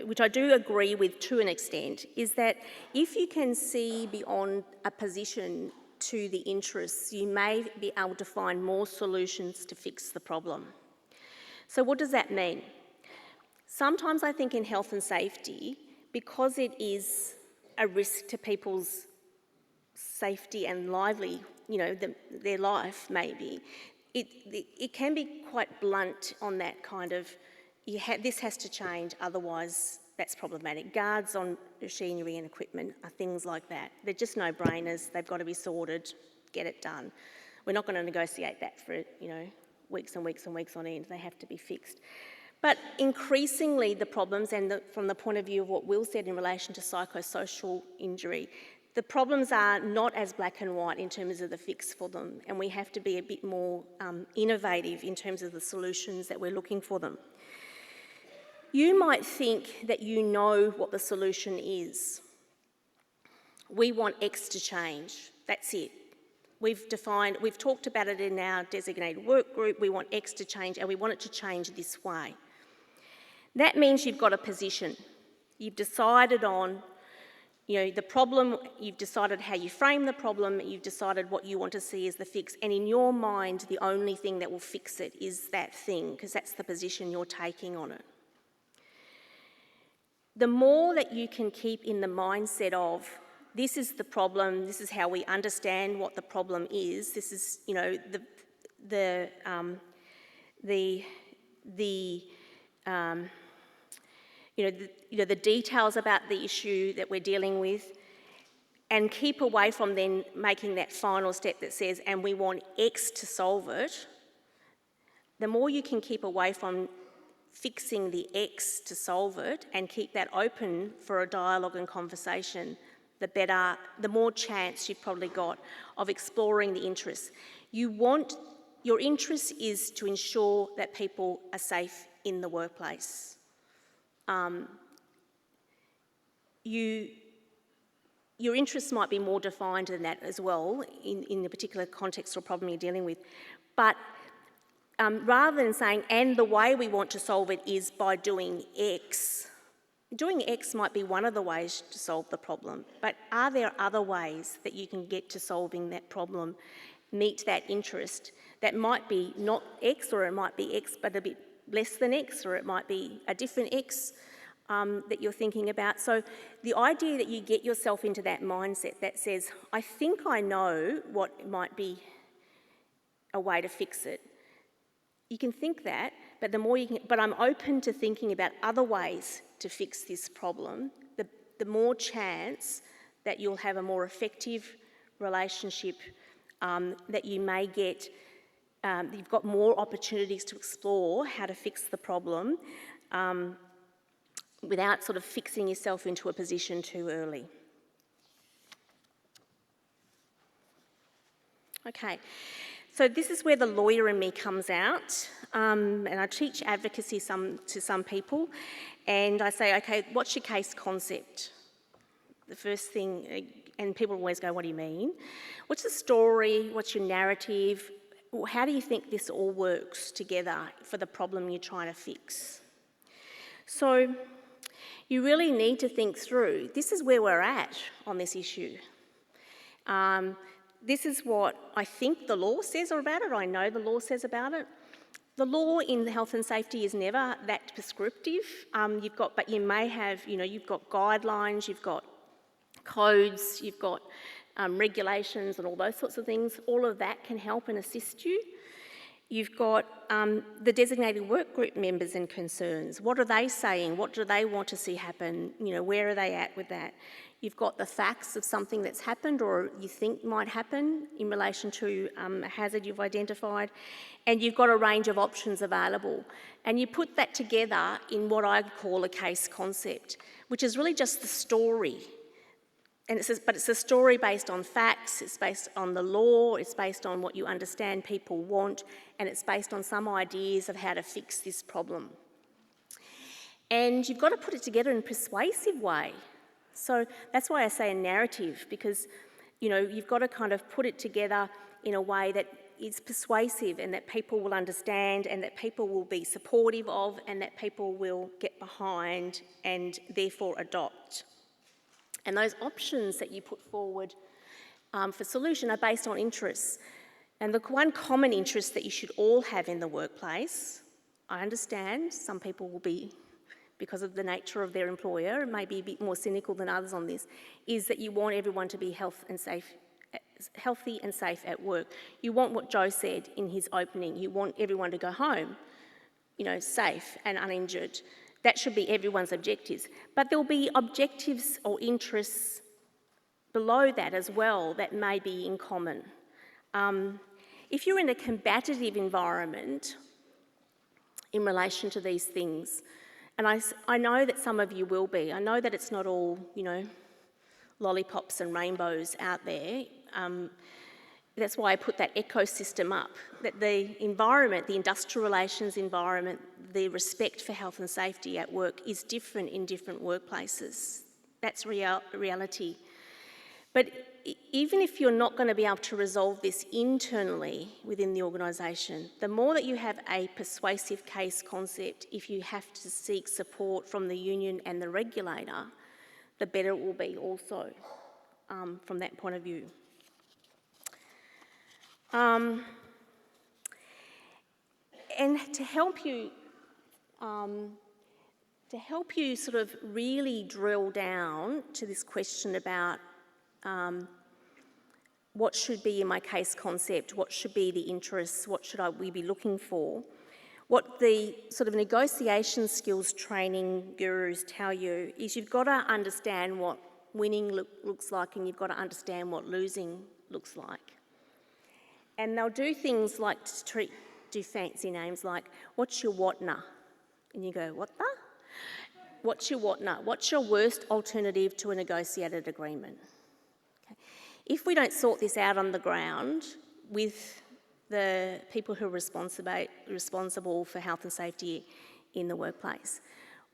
which I do agree with to an extent, is that if you can see beyond a position to the interests, you may be able to find more solutions to fix the problem. So what does that mean? Sometimes I think in health and safety, because it is a risk to people's safety and their life maybe, it can be quite blunt on that kind of, this has to change, otherwise that's problematic. Guards on machinery and equipment are things like that. They're just no-brainers, they've got to be sorted, get it done. We're not going to negotiate that for, weeks and weeks and weeks on end, they have to be fixed. But increasingly the problems, and from the point of view of what Will said in relation to psychosocial injury, the problems are not as black and white in terms of the fix for them, and we have to be a bit more innovative in terms of the solutions that we're looking for them. You might think that you know what the solution is. We want X to change, that's it. We've talked about it in our designated work group, we want X to change and we want it to change this way. That means you've got a position. You've decided on the problem, you've decided how you frame the problem, you've decided what you want to see as the fix, and in your mind, the only thing that will fix it is that thing, because that's the position you're taking on it. The more that you can keep in the mindset of, this is the problem, this is how we understand what the problem is, this is, the details about the issue that we're dealing with, and keep away from then making that final step that says, and we want X to solve it. The more you can keep away from fixing the X to solve it and keep that open for a dialogue and conversation, the better, the more chance you've probably got of exploring the interests. Your interest is to ensure that people are safe in the workplace. Your interests might be more defined than that as well in the particular context or problem you're dealing with. But rather than saying, and the way we want to solve it is by doing X, doing X might be one of the ways to solve the problem, but are there other ways that you can get to solving that problem, meet that interest, that might be not X, or it might be X but a bit less than X, or it might be a different X that you're thinking about. So the idea that you get yourself into that mindset that says, I think I know what might be a way to fix it. You can think that, but the more you can, but I'm open to thinking about other ways to fix this problem, the more chance that you'll have a more effective relationship, that you may get, you've got more opportunities to explore how to fix the problem without sort of fixing yourself into a position too early. Okay. So this is where the lawyer in me comes out, and I teach advocacy to some people, and I say, okay, what's your case concept? The first thing, and people always go, what do you mean? What's the story? What's your narrative? How do you think this all works together for the problem you're trying to fix? So you really need to think through, this is where we're at on this issue. This is what I think the law says about it, I know the law says about it. The law in health and safety is never that prescriptive. But you may have, you've got guidelines, you've got codes, you've got regulations and all those sorts of things. All of that can help and assist you. You've got the designated work group members and concerns. What are they saying? What do they want to see happen? Where are they at with that? You've got the facts of something that's happened or you think might happen in relation to a hazard you've identified, and you've got a range of options available. And you put that together in what I call a case concept, which is really just the story. but it's a story based on facts, it's based on the law, it's based on what you understand people want, and it's based on some ideas of how to fix this problem. And you've got to put it together in a persuasive way. So that's why I say a narrative, because, you know, you've got to kind of put it together in a way that is persuasive and that people will understand and that people will be supportive of and that people will get behind and therefore adopt. And those options that you put forward for solution are based on interests. And the one common interest that you should all have in the workplace, I understand some people will be, because of the nature of their employer, may be a bit more cynical than others on this, is that you want everyone to be healthy and safe at work. You want what Joe said in his opening. You want everyone to go home, you know, safe and uninjured. That should be everyone's objectives. But there'll be objectives or interests below that as well that may be in common. If you're in a combative environment in relation to these things, and I know that some of you will be, I know that it's not all, you know, lollipops and rainbows out there. That's why I put that ecosystem up, that the environment, the industrial relations environment, the respect for health and safety at work is different in different workplaces. That's reality. But even if you're not going to be able to resolve this internally within the organisation, the more that you have a persuasive case concept, if you have to seek support from the union and the regulator, the better it will be also from that point of view. And to help you sort of really drill down to this question about what should be in my case concept, what should be the interests, what should we be looking for, what the sort of negotiation skills training gurus tell you is you've got to understand what winning looks like and you've got to understand what losing looks like. And they'll do things like do fancy names like, what's your whatna? And you go, what the? What's your whatna? What's your worst alternative to a negotiated agreement? Okay. If we don't sort this out on the ground with the people who are responsible for health and safety in the workplace,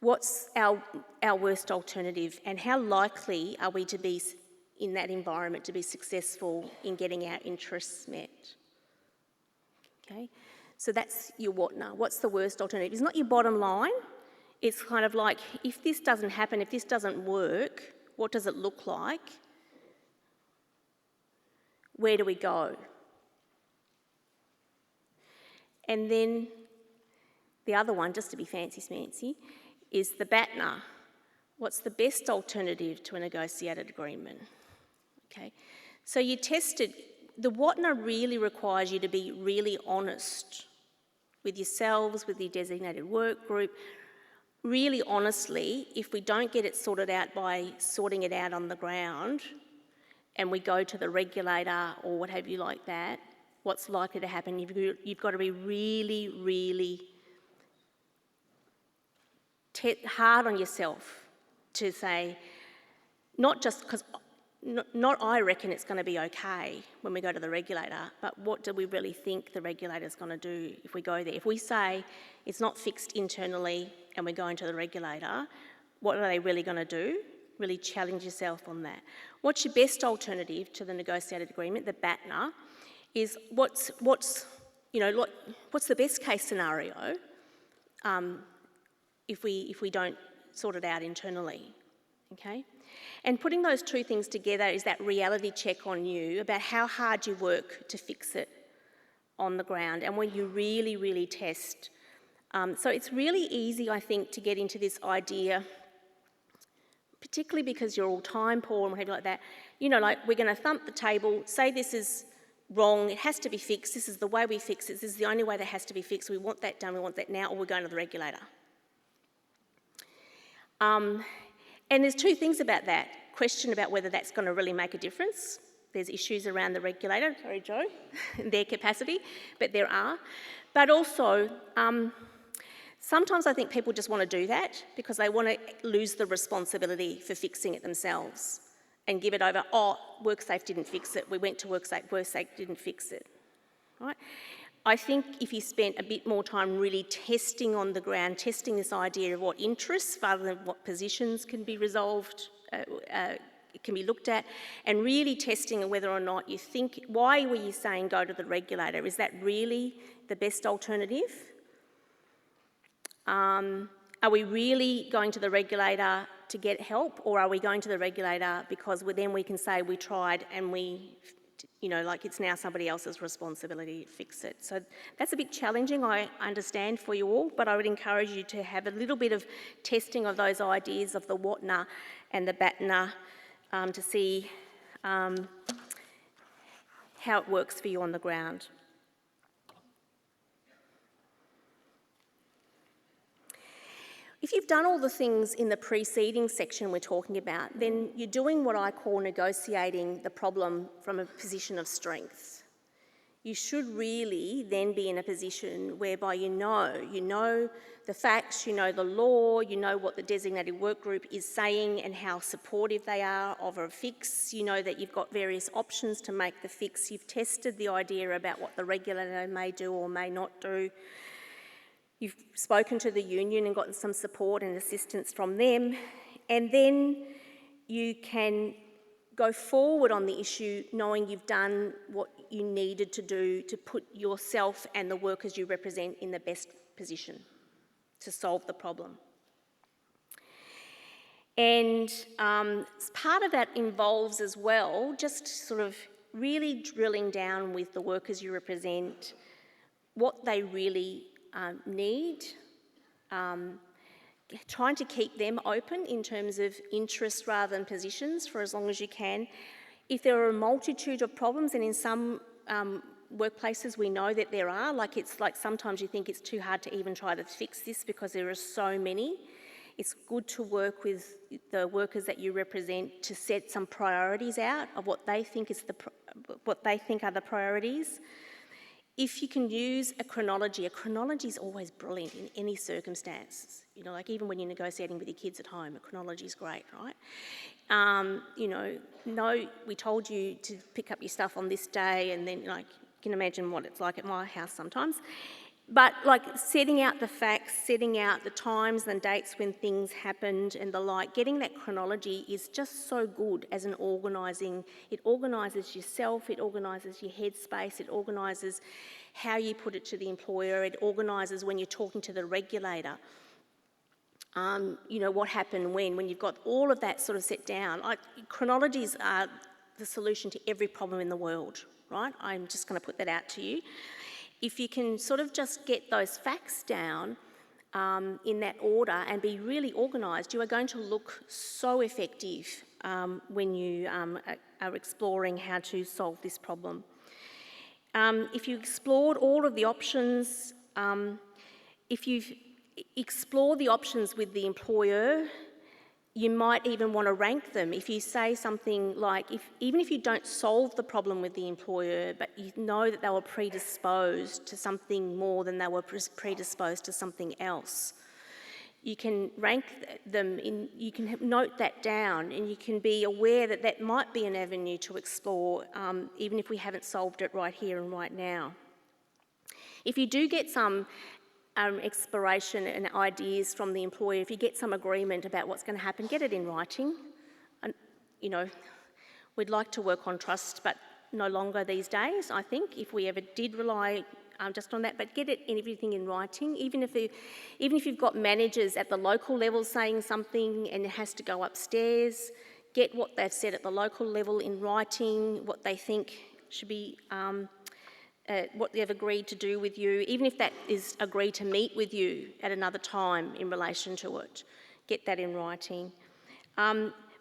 what's our worst alternative and how likely are we to be in that environment to be successful in getting our interests met? Okay, so that's your whatna. What's the worst alternative? It's not your bottom line. It's kind of like, if this doesn't happen, if this doesn't work, what does it look like? Where do we go? And then the other one, just to be fancy-smancy, is the BATNA. What's the best alternative to a negotiated agreement? Okay, so you tested, the whatna really requires you to be really honest with yourselves, with your designated work group. Really honestly, if we don't get it sorted out by sorting it out on the ground and we go to the regulator or what have you like that, what's likely to happen? You've got to be really, really hard on yourself to say, not just because, not I reckon it's going to be okay when we go to the regulator, but what do we really think the regulator's going to do if we go there? If we say it's not fixed internally and we're going to the regulator, what are they really going to do? Really challenge yourself on that. What's your best alternative to the negotiated agreement, the BATNA, is what's the best case scenario if we don't sort it out internally, okay? And putting those two things together is that reality check on you about how hard you work to fix it on the ground and when you really, really test. So it's really easy, I think, to get into this idea, particularly because you're all time poor and whatever like that, you know, like we're going to thump the table, say this is wrong, it has to be fixed, this is the way we fix it, this is the only way that has to be fixed, we want that done, we want that now, or we're going to the regulator. And there's two things about that. Question about whether that's going to really make a difference. There's issues around the regulator, sorry Joe, their capacity, but there are. But also, sometimes I think people just want to do that because they want to lose the responsibility for fixing it themselves. and give it over, oh, WorkSafe didn't fix it, we went to WorkSafe didn't fix it, right? I think if you spent a bit more time really testing on the ground, testing this idea of what interests rather than what positions can be resolved, can be looked at, and really testing whether or not you think, why were you saying go to the regulator? Is that really the best alternative? Are we really going to the regulator to get help, or are we going to the regulator because then we can say we tried and like it's now somebody else's responsibility to fix it? So that's a bit challenging, I understand, for you all, but I would encourage you to have a little bit of testing of those ideas of the whatna and the batna to see how it works for you on the ground. If you've done all the things in the preceding section we're talking about, then you're doing what I call negotiating the problem from a position of strength. You should really then be in a position whereby you know the facts, you know the law, you know what the designated work group is saying and how supportive they are of a fix, you know that you've got various options to make the fix, you've tested the idea about what the regulator may do or may not do. You've spoken to the union and gotten some support and assistance from them, and then you can go forward on the issue knowing you've done what you needed to do to put yourself and the workers you represent in the best position to solve the problem. And part of that involves as well just sort of really drilling down with the workers you represent what they really need, trying to keep them open in terms of interest rather than positions for as long as you can. If there are a multitude of problems, and in some workplaces we know that there are, it's like sometimes you think it's too hard to even try to fix this because there are so many, it's good to work with the workers that you represent to set some priorities out of what they think are the priorities. If you can use a chronology is always brilliant in any circumstance. Like even when you're negotiating with your kids at home, a chronology is great, right? No, we told you to pick up your stuff on this day, and then you can imagine what it's like at my house sometimes. But setting out the facts, setting out the times and dates when things happened and the like, getting that chronology is just so good as an organising. It organises yourself, it organises your headspace, it organises how you put it to the employer, it organises when you're talking to the regulator. What happened when you've got all of that sort of set down. Chronologies are the solution to every problem in the world, right? I'm just going to put that out to you. If you can sort of just get those facts down in that order and be really organised, you are going to look so effective when you are exploring how to solve this problem. If you explored all of the options, if you've explored the options with the employer, you might even want to rank them. If you say something like, even if you don't solve the problem with the employer, but you know that they were predisposed to something more than they were predisposed to something else, you can rank them, you can note that down, and you can be aware that that might be an avenue to explore, even if we haven't solved it right here and right now. If you do get some exploration and ideas from the employer, if you get some agreement about what's going to happen, get it in writing. And, we'd like to work on trust, but no longer these days, I think, if we ever did rely just on that, but get everything in writing. Even if you've got managers at the local level saying something and it has to go upstairs, get what they've said at the local level in writing, what they think should be what they've agreed to do with you, even if that is agreed to meet with you at another time in relation to it. Get that in writing.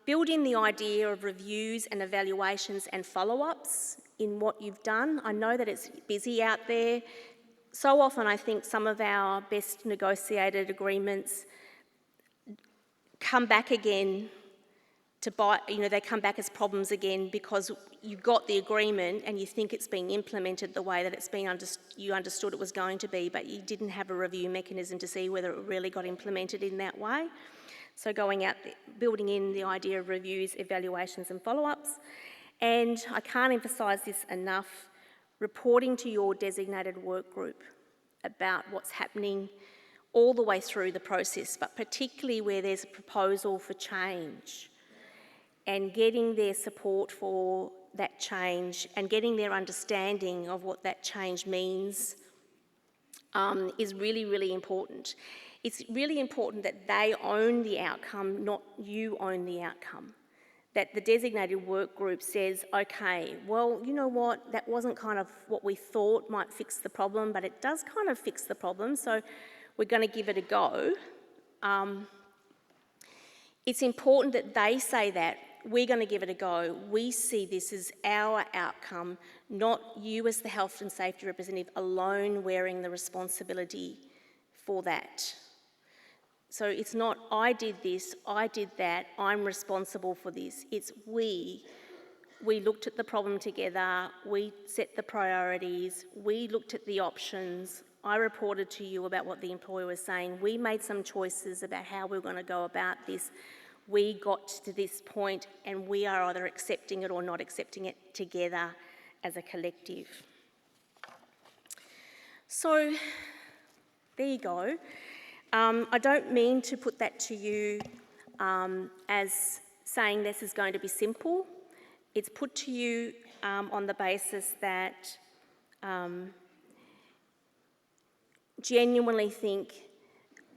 Build in the idea of reviews and evaluations and follow-ups in what you've done. I know that it's busy out there. So often I think some of our best negotiated agreements come back again they come back as problems again because you got the agreement and you think it's being implemented the way that it's been you understood it was going to be, but you didn't have a review mechanism to see whether it really got implemented in that way. So going out, building in the idea of reviews, evaluations and follow-ups. And I can't emphasise this enough, reporting to your designated work group about what's happening all the way through the process, but particularly where there's a proposal for change, and getting their support for that change and getting their understanding of what that change means is really, really important. It's really important that they own the outcome, not you own the outcome. That the designated work group says, okay, well, you know what, that wasn't kind of what we thought might fix the problem, but it does kind of fix the problem, so we're going to give it a go. It's important that they say that, we're going to give it a go. We see this as our outcome, not you as the health and safety representative alone wearing the responsibility for that. So it's not, I did this, I did that, I'm responsible for this. It's we looked at the problem together, we set the priorities, we looked at the options, I reported to you about what the employer was saying, we made some choices about how we were going to go about this. We got to this point and we are either accepting it or not accepting it together as a collective. So there you go. I don't mean to put that to you as saying this is going to be simple. It's put to you on the basis that genuinely think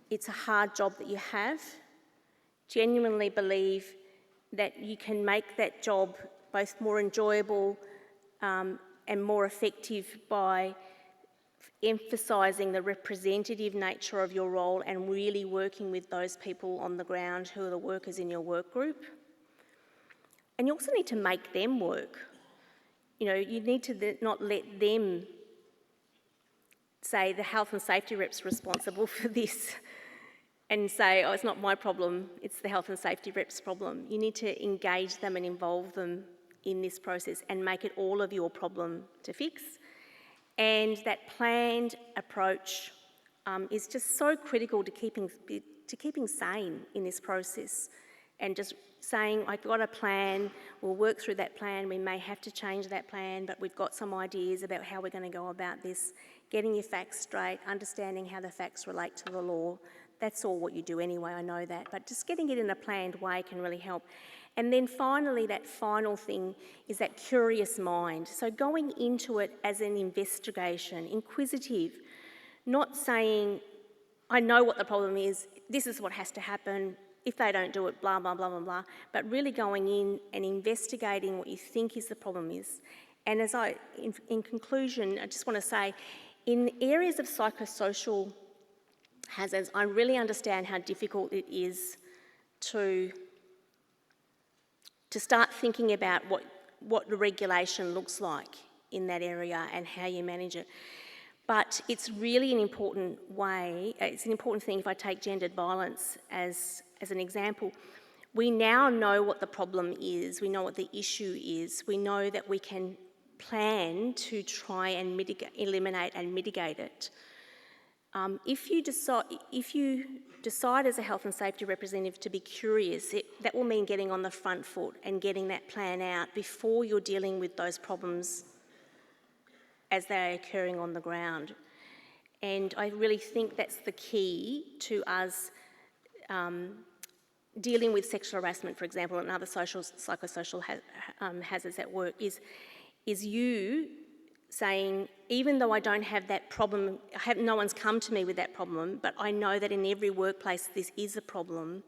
it's a hard job that you have, genuinely believe that you can make that job both more enjoyable and more effective by emphasising the representative nature of your role and really working with those people on the ground who are the workers in your work group. And you also need to make them work. You know, you need to not let them say the health and safety rep's responsible for this and say, oh, it's not my problem, it's the health and safety rep's problem. You need to engage them and involve them in this process and make it all of your problem to fix. And that planned approach is just so critical to keeping sane in this process, and just saying, I've got a plan, we'll work through that plan, we may have to change that plan, but we've got some ideas about how we're going to go about this, getting your facts straight, understanding how the facts relate to the law. That's all what you do anyway, I know that, but just getting it in a planned way can really help. And then finally, that final thing is that curious mind. So going into it as an investigation, inquisitive, not saying, I know what the problem is, this is what has to happen, if they don't do it, blah, blah, blah, blah, blah, but really going in and investigating what you think is the problem is. And as in conclusion, I just want to say, in areas of psychosocial hazards, I really understand how difficult it is to start thinking about what the regulation looks like in that area and how you manage it. But it's really an important way, it's an important thing if I take gendered violence as an example. We now know what the problem is, we know what the issue is, we know that we can plan to try and eliminate and mitigate it. If you decide as a health and safety representative to be curious, that will mean getting on the front foot and getting that plan out before you're dealing with those problems as they're occurring on the ground. And I really think that's the key to us dealing with sexual harassment, for example, and other psychosocial hazards at work, is you saying, even though I don't have that problem, no one's come to me with that problem, but I know that in every workplace this is a problem,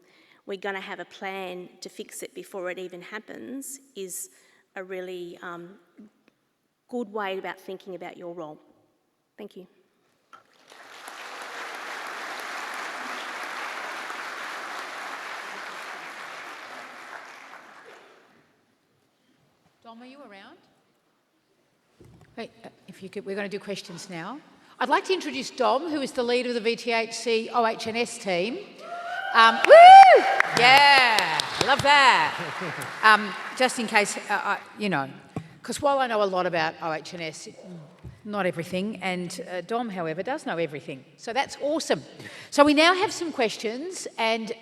we're going to have a plan to fix it before it even happens, is a really good way about thinking about your role. Thank you. Dom, are you around? Hey, if you could, we're going to do questions now. I'd like to introduce Dom, who is the leader of the VTHC OHS team. Woo! Yeah, love that. Just in case, you know, because while I know a lot about OHS, not everything, and Dom, however, does know everything. So that's awesome. So we now have some questions, and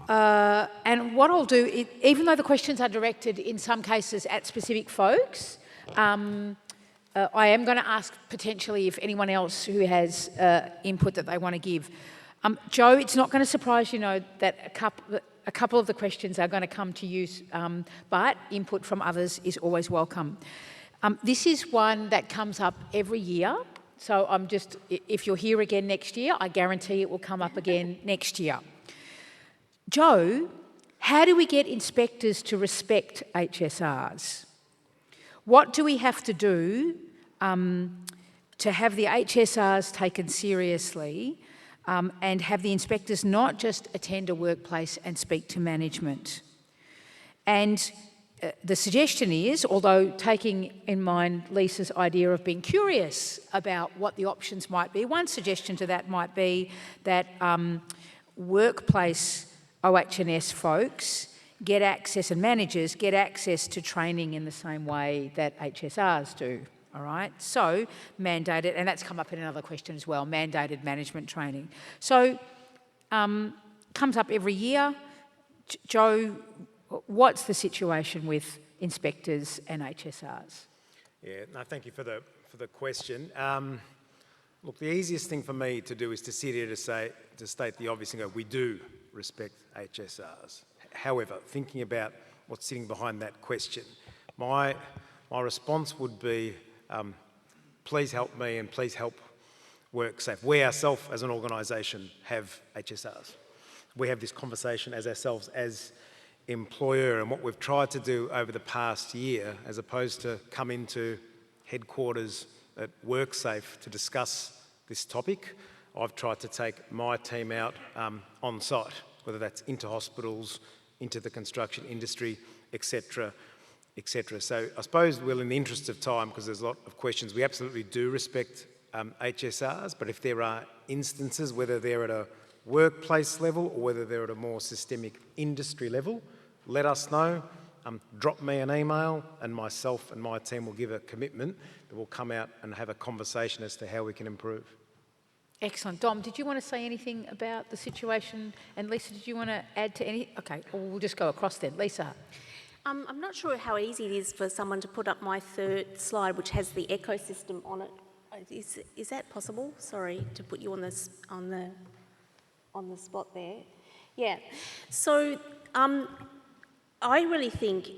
And what I'll do, even though the questions are directed in some cases at specific folks, I am going to ask potentially if anyone else who has input that they want to give. Joe, it's not going to surprise you know that a couple of the questions are going to come to you, but input from others is always welcome. This is one that comes up every year. So if you're here again next year, I guarantee it will come up again next year. Joe, how do we get inspectors to respect HSRs? What do we have to do to have the HSRs taken seriously and have the inspectors not just attend a workplace and speak to management? And the suggestion is, although taking in mind Lisa's idea of being curious about what the options might be, one suggestion to that might be that workplace OH&S folks get access, and managers get access to training in the same way that HSRs do, all right? So mandated, and that's come up in another question as well, mandated management training. So comes up every year. Joe, what's the situation with inspectors and HSRs? Yeah, no, thank you for the question. Look, the easiest thing for me to do is to sit here to state the obvious and go, we do respect HSRs. However, thinking about what's sitting behind that question, my response would be, please help me and please help WorkSafe. We ourselves as an organisation have HSRs. We have this conversation as ourselves as employer, and what we've tried to do over the past year, as opposed to come into headquarters at WorkSafe to discuss this topic, I've tried to take my team out on site, whether that's into hospitals, into the construction industry, etc., etc. So I suppose, Will, in the interest of time, because there's a lot of questions, we absolutely do respect HSRs, but if there are instances, whether they're at a workplace level or whether they're at a more systemic industry level, let us know. Drop me an email and myself and my team will give a commitment that we'll come out and have a conversation as to how we can improve. Excellent. Dom, did you want to say anything about the situation? And Lisa, did you want to add to any? Okay, well, we'll just go across then. Lisa. I'm not sure how easy it is for someone to put up my third slide, which has the ecosystem on it. Is that possible? Sorry to put you on the spot there. Yeah. So I really think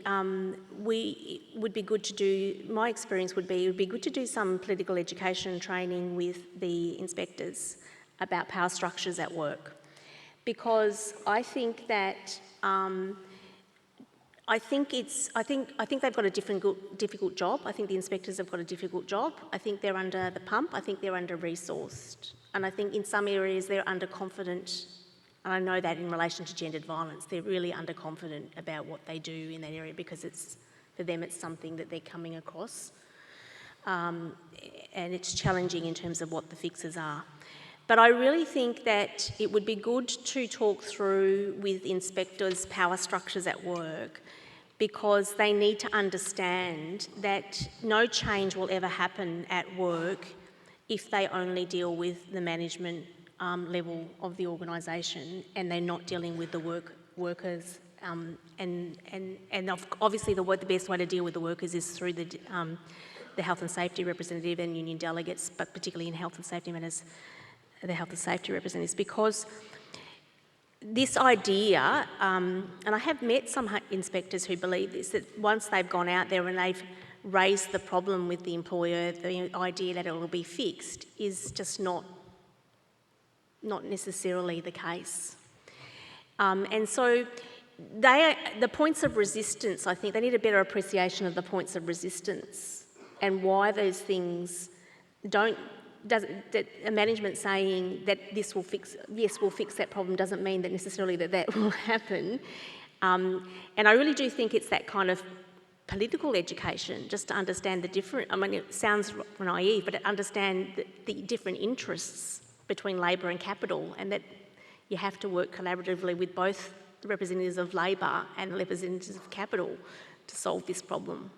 we would be good to do. My experience would be it would be good to do some political education training with the inspectors about power structures at work, because I think that. I think they've got a difficult job. I think the inspectors have got a difficult job. I think they're under the pump. I think they're under-resourced. And I think in some areas they're underconfident. And I know that in relation to gendered violence, they're really underconfident about what they do in that area, because for them it's something that they're coming across. And it's challenging in terms of what the fixes are. But I really think that it would be good to talk through with inspectors power structures at work, because they need to understand that no change will ever happen at work if they only deal with the management level of the organisation and they're not dealing with the workers. And obviously the best way to deal with the workers is through the health and safety representative and union delegates, but particularly in health and safety matters, the health and safety representatives, because this idea, and I have met some inspectors who believe this, that once they've gone out there and they've raised the problem with the employer, the idea that it will be fixed is just not necessarily the case. And so the points of resistance, I think they need a better appreciation of the points of resistance and why those things that a management saying that this will fix, yes, we'll fix that problem, doesn't mean that necessarily that will happen. And I really do think it's that kind of political education, just to understand the different, I mean, it sounds naive, but to understand the different interests between labour and capital, and that you have to work collaboratively with both the representatives of labour and the representatives of capital to solve this problem.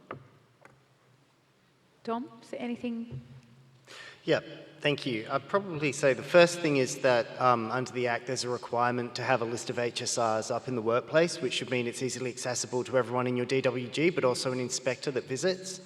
Dom, is there anything? Yeah, thank you. I'd probably say the first thing is that under the Act there's a requirement to have a list of HSRs up in the workplace, which should mean it's easily accessible to everyone in your DWG, but also an inspector that visits.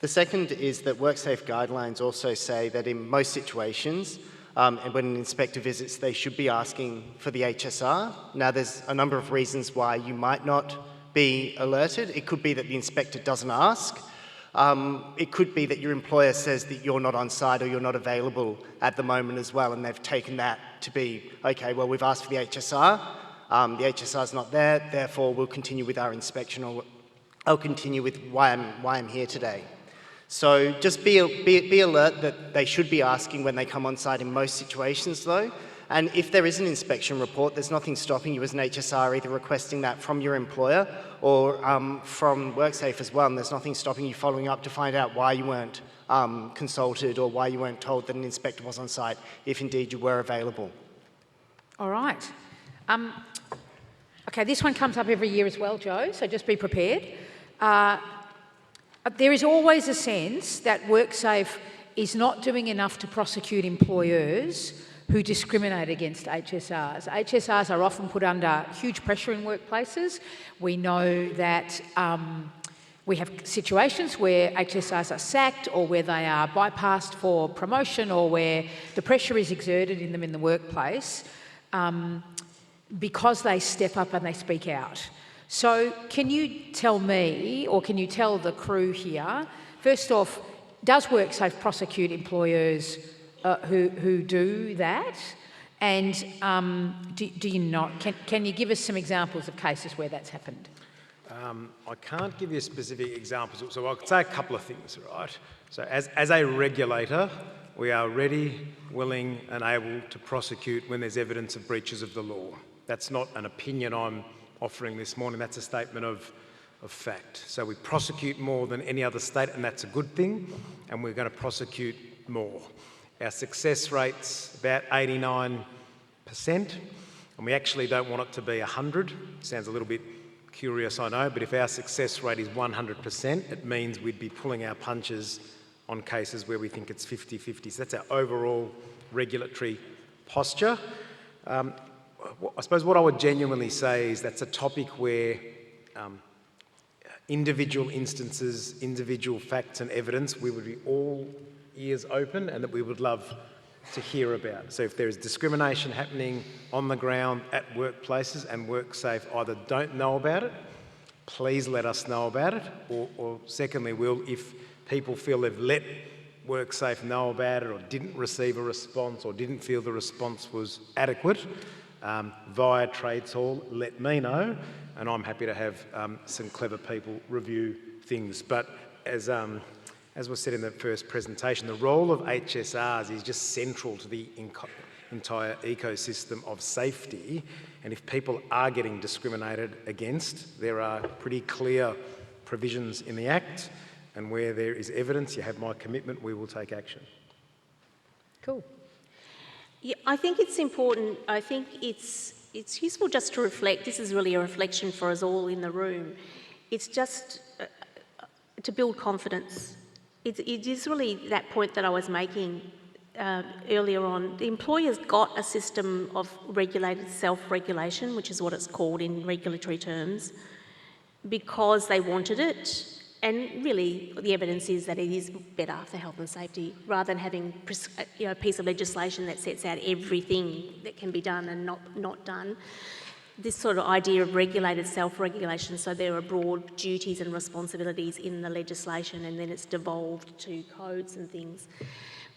The second is that WorkSafe guidelines also say that in most situations, and when an inspector visits, they should be asking for the HSR. Now, there's a number of reasons why you might not be alerted. It could be that the inspector doesn't ask. It could be that your employer says that you're not on site or you're not available at the moment as well, and they've taken that to be, okay, well, we've asked for the HSR. The HSR's not there, therefore we'll continue with our inspection, or I'll continue with why I'm here today. So just be alert that they should be asking when they come on site in most situations though. And if there is an inspection report, there's nothing stopping you as an HSR either requesting that from your employer or from WorkSafe as well. And there's nothing stopping you following up to find out why you weren't consulted or why you weren't told that an inspector was on site, if indeed you were available. All right. Okay, this one comes up every year as well, Joe, so just be prepared. There is always a sense that WorkSafe is not doing enough to prosecute employers who discriminate against HSRs. HSRs are often put under huge pressure in workplaces. We know that we have situations where HSRs are sacked or where they are bypassed for promotion or where the pressure is exerted in them in the workplace because they step up and they speak out. So can you tell me, or can you tell the crew here, first off, does WorkSafe prosecute employers who do that? And do you not? Can you give us some examples of cases where that's happened? I can't give you specific examples, so I could say a couple of things, right? So as a regulator, we are ready, willing and able to prosecute when there's evidence of breaches of the law. That's not an opinion I'm offering this morning, that's a statement of fact. So we prosecute more than any other state, and that's a good thing, and we're going to prosecute more. Our success rate's about 89%, and we actually don't want it to be 100. Sounds a little bit curious, I know, but if our success rate is 100%, it means we'd be pulling our punches on cases where we think it's 50-50. So that's our overall regulatory posture. I suppose what I would genuinely say is that's a topic where individual instances, individual facts and evidence, we would be all ears open and that we would love to hear about. So if there is discrimination happening on the ground at workplaces and WorkSafe either don't know about it, please let us know about it, or secondly, if people feel they've let WorkSafe know about it or didn't receive a response or didn't feel the response was adequate, via Trades Hall, let me know, and I'm happy to have some clever people review things. But as was said in the first presentation, the role of HSRs is just central to the entire ecosystem of safety, and if people are getting discriminated against, there are pretty clear provisions in the Act, and where there is evidence, you have my commitment, we will take action. Cool. Yeah, I think it's important. I think it's useful just to reflect. This is really a reflection for us all in the room. It's just to build confidence. It is really that point that I was making earlier on. The employer's got a system of regulated self-regulation, which is what it's called in regulatory terms, because they wanted it. And really, the evidence is that it is better for health and safety, rather than having a piece of legislation that sets out everything that can be done and not done. This sort of idea of regulated self-regulation, so there are broad duties and responsibilities in the legislation, and then it's devolved to codes and things.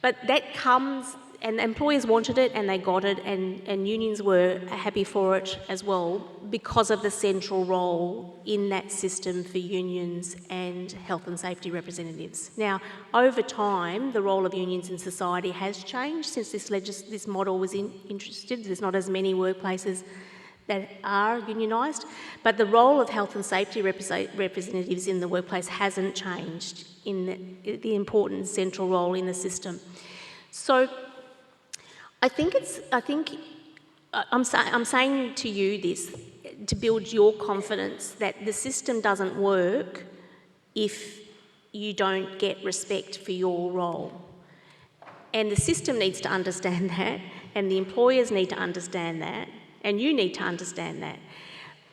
But that comes, and employers wanted it and they got it, and unions were happy for it as well, because of the central role in that system for unions and health and safety representatives. Now, over time, the role of unions in society has changed since this model was introduced. There's not as many workplaces that are unionised, but the role of health and safety representatives in the workplace hasn't changed in the important central role in the system. So I'm saying to you this to build your confidence that the system doesn't work if you don't get respect for your role. And the system needs to understand that, and the employers need to understand that, and you need to understand that.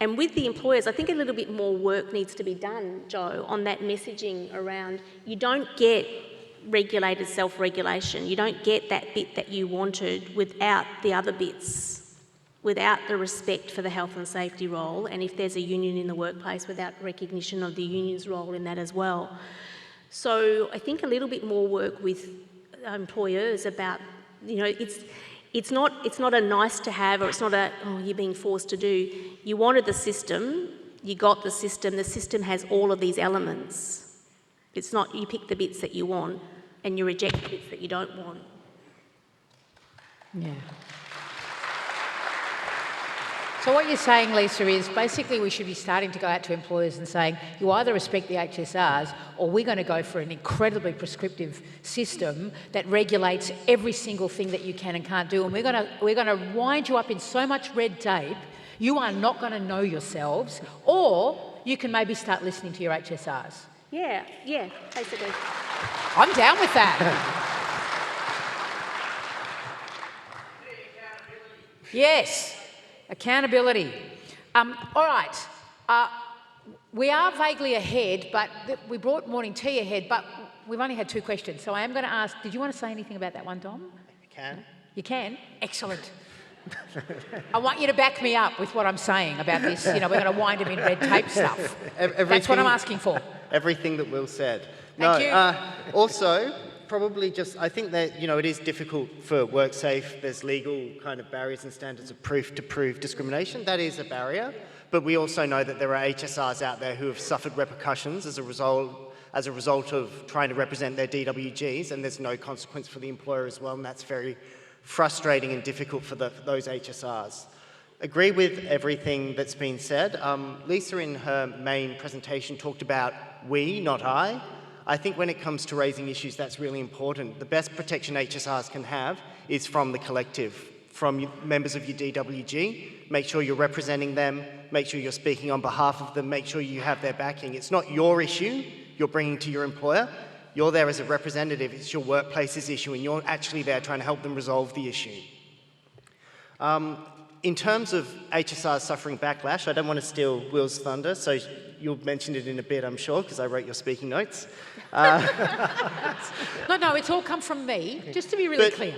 And with the employers, I think a little bit more work needs to be done, Joe, on that messaging around you don't get regulated self-regulation. You don't get that bit that you wanted without the other bits, without the respect for the health and safety role, and if there's a union in the workplace, without recognition of the union's role in that as well. So I think a little bit more work with employers about, you know, it's not a nice to have, or it's not a, oh, you're being forced to do. You wanted the system, you got the system has all of these elements. It's not you pick the bits that you want and you reject the bits that you don't want. Yeah. So what you're saying, Lisa, is basically we should be starting to go out to employers and saying, you either respect the HSRs or we're going to go for an incredibly prescriptive system that regulates every single thing that you can and can't do, and we're going to wind you up in so much red tape, you are not going to know yourselves, or you can maybe start listening to your HSRs. Yeah, basically. I'm down with that. Yes. Accountability. All right. We are vaguely ahead, but we brought morning tea ahead, but we've only had 2 questions. So I am going to ask, did you want to say anything about that one, Dom? I can. You can? Excellent. I want you to back me up with what I'm saying about this. You know, we're going to wind them in red tape stuff. That's what I'm asking for. Everything that Will said. Thank you. Also, probably just, I think that, you know, it is difficult for WorkSafe. There's legal kind of barriers and standards of proof to prove discrimination. That is a barrier. But we also know that there are HSRs out there who have suffered repercussions as a result of trying to represent their DWGs, and there's no consequence for the employer as well, and that's very frustrating and difficult for those HSRs. Agree with everything that's been said. Lisa, in her main presentation, talked about we, not I. I think when it comes to raising issues, that's really important. The best protection HSRs can have is from the collective, from members of your DWG. Make sure you're representing them, make sure you're speaking on behalf of them, make sure you have their backing. It's not your issue you're bringing to your employer. You're there as a representative. It's your workplace's issue, and you're actually there trying to help them resolve the issue. In terms of HSRs suffering backlash, I don't want to steal Will's thunder, so you'll mention it in a bit, I'm sure, because I wrote your speaking notes. No, it's all come from me, just to be really clear.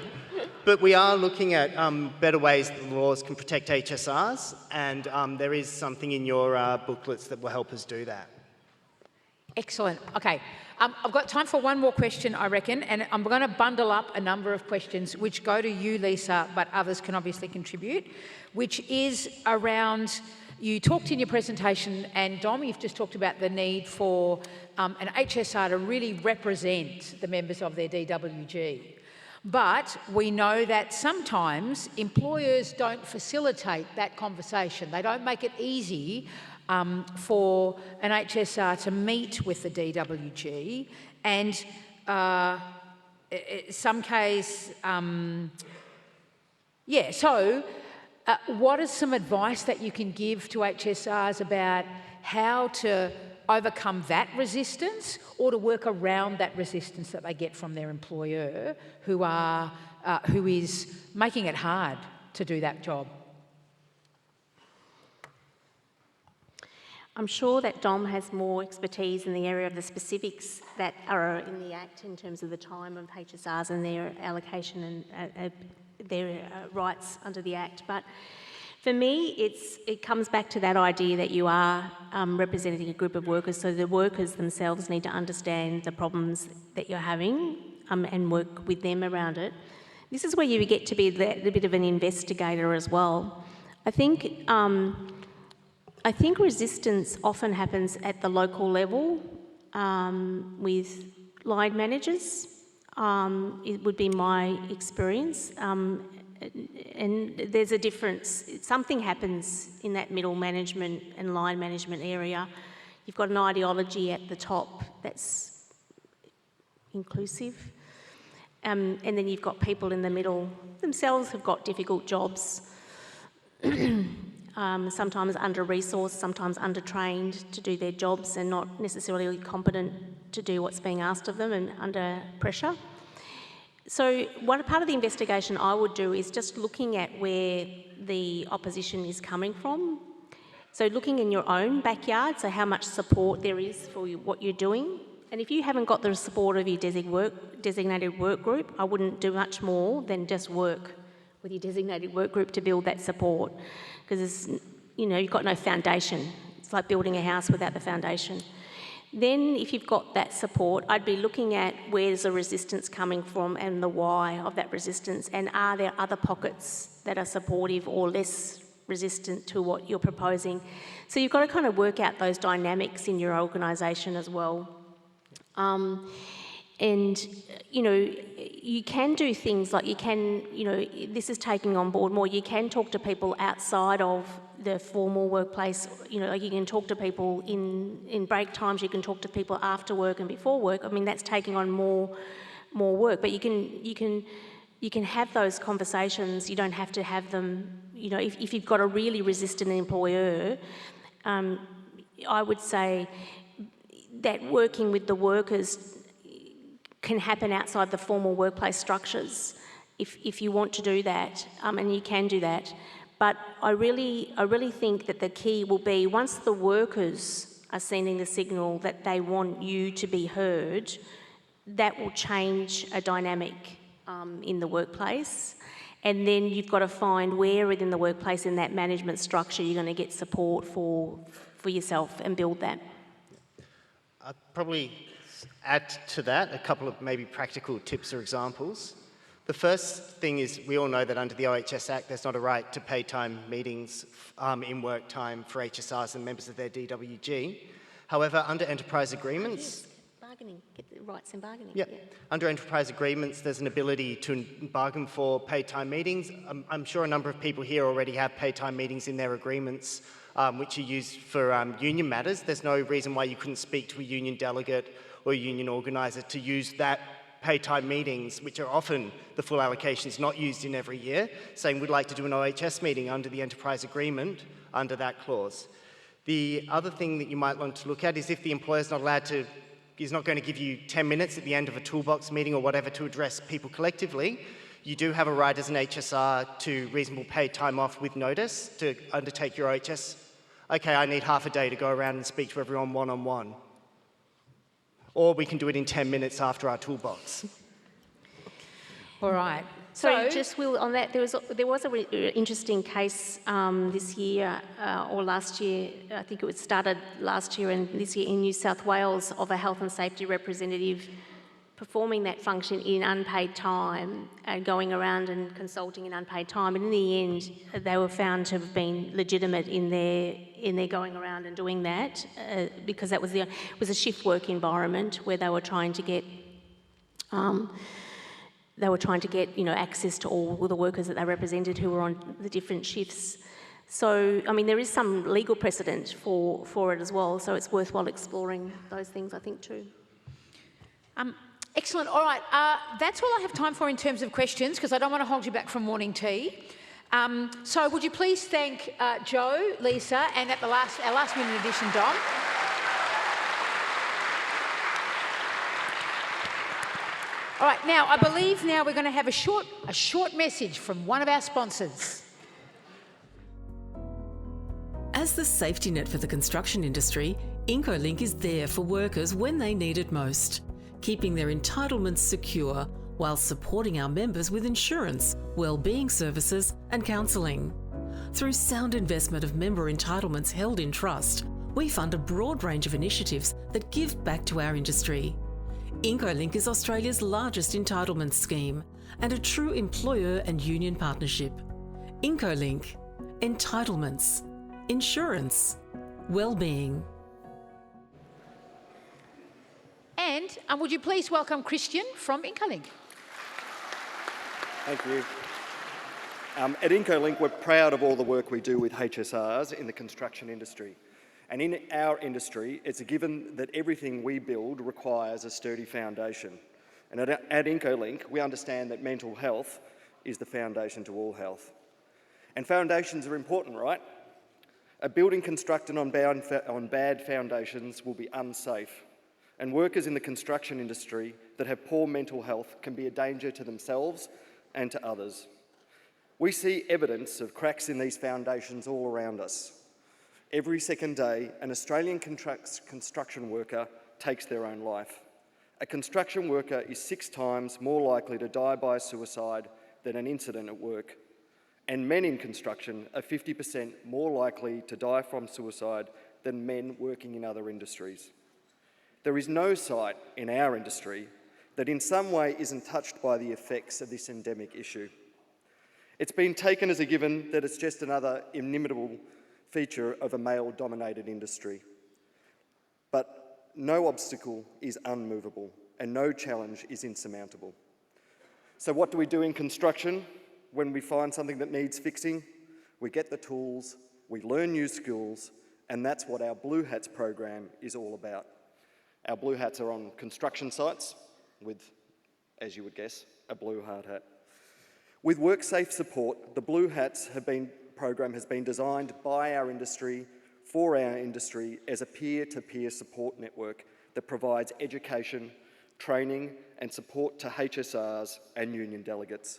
But we are looking at better ways that the laws can protect HSRs, and there is something in your booklets that will help us do that. Excellent. Okay. I've got time for one more question, I reckon, and I'm going to bundle up a number of questions which go to you, Lisa, but others can obviously contribute, which is around, you talked in your presentation, and Dom, you've just talked about the need for an HSR to really represent the members of their DWG. But we know that sometimes employers don't facilitate that conversation. They don't make it easy for an HSR to meet with the DWG, and in some case, what is some advice that you can give to HSRs about how to overcome that resistance, or to work around that resistance that they get from their employer, who is making it hard to do that job? I'm sure that Dom has more expertise in the area of the specifics that are in the Act in terms of the time of HSRs and their allocation and their rights under the Act. But for me, it comes back to that idea that you are representing a group of workers, so the workers themselves need to understand the problems that you're having and work with them around it. This is where you get to be a bit of an investigator as well. I think resistance often happens at the local level with line managers. It would be my experience. And there's a difference. Something happens in that middle management and line management area. You've got an ideology at the top that's inclusive. And then you've got people in the middle themselves have got difficult jobs. Sometimes under-resourced, sometimes under-trained to do their jobs and not necessarily competent to do what's being asked of them and under pressure. So one part of the investigation I would do is just looking at where the opposition is coming from. So looking in your own backyard, so how much support there is for what you're doing. And if you haven't got the support of your designated work group, I wouldn't do much more than just work with your designated work group to build that support. Because, you've got no foundation. It's like building a house without the foundation. Then, if you've got that support, I'd be looking at where's the resistance coming from and the why of that resistance, and are there other pockets that are supportive or less resistant to what you're proposing. So you've got to kind of work out those dynamics in your organisation as well. You can do things like this is taking on board more. You can talk to people outside of the formal workplace. Like you can talk to people in break times. You can talk to people after work and before work. I mean, that's taking on more work. But you can have those conversations. You don't have to have them. If you've got a really resistant employer, I would say that working with the workers can happen outside the formal workplace structures if you want to do that, and you can do that. But I really think that the key will be, once the workers are sending the signal that they want you to be heard, that will change a dynamic in the workplace. And then you've got to find where within the workplace in that management structure you're going to get support for yourself and build that. I'd probably add to that a couple of maybe practical tips or examples. The first thing is, we all know that under the OHS Act there's not a right to paid time meetings in work time for HSRs and members of their DWG. However, under enterprise agreements... Bargaining, get the rights in bargaining. Yep. Yeah. Under enterprise agreements there's an ability to bargain for paid time meetings. I'm sure a number of people here already have paid time meetings in their agreements, which are used for union matters. There's no reason why you couldn't speak to a union delegate or a union organiser to use that paid time meetings, which are often the full allocation is not used in every year, saying we'd like to do an OHS meeting under the enterprise agreement under that clause. The other thing that you might want to look at is, if the employer's not going to give you 10 minutes at the end of a toolbox meeting or whatever to address people collectively, you do have a right as an HSR to reasonable paid time off with notice to undertake your OHS. Okay, I need half a day to go around and speak to everyone one-on-one. Or we can do it in 10 minutes after our toolbox. All right. So just Will, on that, there was a interesting case this year or last year. I think it was started last year and this year in New South Wales, of a health and safety representative performing that function in unpaid time and going around and consulting in unpaid time. And in the end, they were found to have been legitimate in their going around and doing that because that was it was a shift work environment where they were trying to get. Access to all the workers that they represented who were on the different shifts. So, I mean, there is some legal precedent for it as well, so it's worthwhile exploring those things, I think, too. Excellent. All right. That's all I have time for in terms of questions, because I don't want to hold you back from morning tea. So would you please thank Joe, Lisa, and at our last minute addition, Dom. All right, now, I believe now we're going to have a short message from one of our sponsors. As the safety net for the construction industry, IncoLink is there for workers when they need it most, keeping their entitlements secure while supporting our members with insurance, wellbeing services and counselling. Through sound investment of member entitlements held in trust, we fund a broad range of initiatives that give back to our industry. IncoLink is Australia's largest entitlement scheme and a true employer and union partnership. IncoLink. Entitlements. Insurance. Wellbeing. And would you please welcome Christian from IncoLink. Thank you. At IncoLink, we're proud of all the work we do with HSRs in the construction industry. And in our industry, it's a given that everything we build requires a sturdy foundation. And at IncoLink, we understand that mental health is the foundation to all health. And foundations are important, right? A building constructed on bad foundations will be unsafe. and workers in the construction industry that have poor mental health can be a danger to themselves and to others. We see evidence of cracks in these foundations all around us. Every second day, an Australian construction worker takes their own life. A construction worker is 6 times more likely to die by suicide than an incident at work. And men in construction are 50% more likely to die from suicide than men working in other industries. There is no site in our industry that in some way isn't touched by the effects of this endemic issue. It's been taken as a given that it's just another inimitable feature of a male-dominated industry. But no obstacle is unmovable and no challenge is insurmountable. So what do we do in construction when we find something that needs fixing? We get the tools, we learn new skills, and that's what our Blue Hats program is all about. Our Blue Hats are on construction sites with, as you would guess, a blue hard hat. With WorkSafe support, the Blue Hats program has been designed by our industry, for our industry, as a peer-to-peer support network that provides education, training and support to HSRs and union delegates.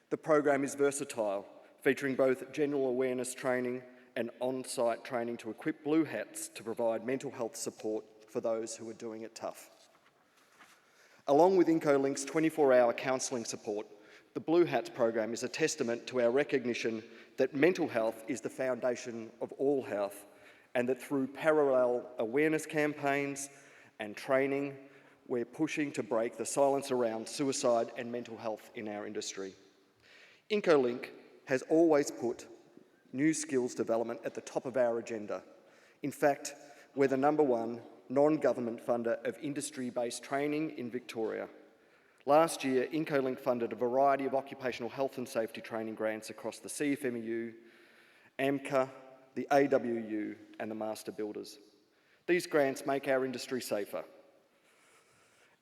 The program is versatile, featuring both general awareness training and on-site training to equip Blue Hats to provide mental health support for those who are doing it tough. Along with IncoLink's 24-hour counselling support, the Blue Hats program is a testament to our recognition that mental health is the foundation of all health, and that through parallel awareness campaigns and training, we're pushing to break the silence around suicide and mental health in our industry. IncoLink has always put new skills development at the top of our agenda. In fact, we're the #1 non-government funder of industry-based training in Victoria. Last year, IncoLink funded a variety of occupational health and safety training grants across the CFMEU, AMCA, the AWU and the Master Builders. These grants make our industry safer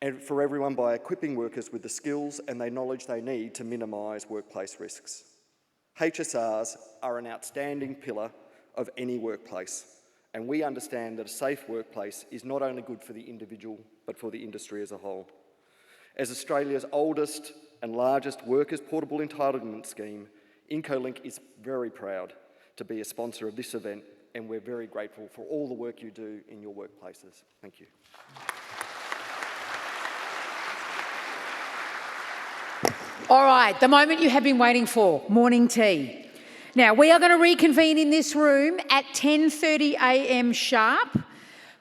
and for everyone by equipping workers with the skills and the knowledge they need to minimise workplace risks. HSRs are an outstanding pillar of any workplace, and we understand that a safe workplace is not only good for the individual, but for the industry as a whole. As Australia's oldest and largest workers' portable entitlement scheme, IncoLink is very proud to be a sponsor of this event, and we're very grateful for all the work you do in your workplaces. Thank you. All right, the moment you have been waiting for, morning tea. Now, we are going to reconvene in this room at 10:30 a.m. sharp.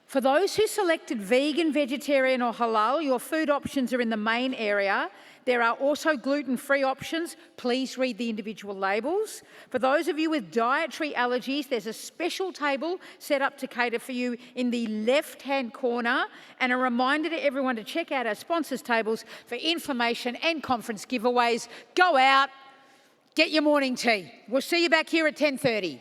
For those who selected vegan, vegetarian or halal, your food options are in the main area. There are also gluten-free options. Please read the individual labels. For those of you with dietary allergies, there's a special table set up to cater for you in the left-hand corner. And a reminder to everyone to check out our sponsors' tables for information and conference giveaways. Go out, get your morning tea. We'll see you back here at 10:30.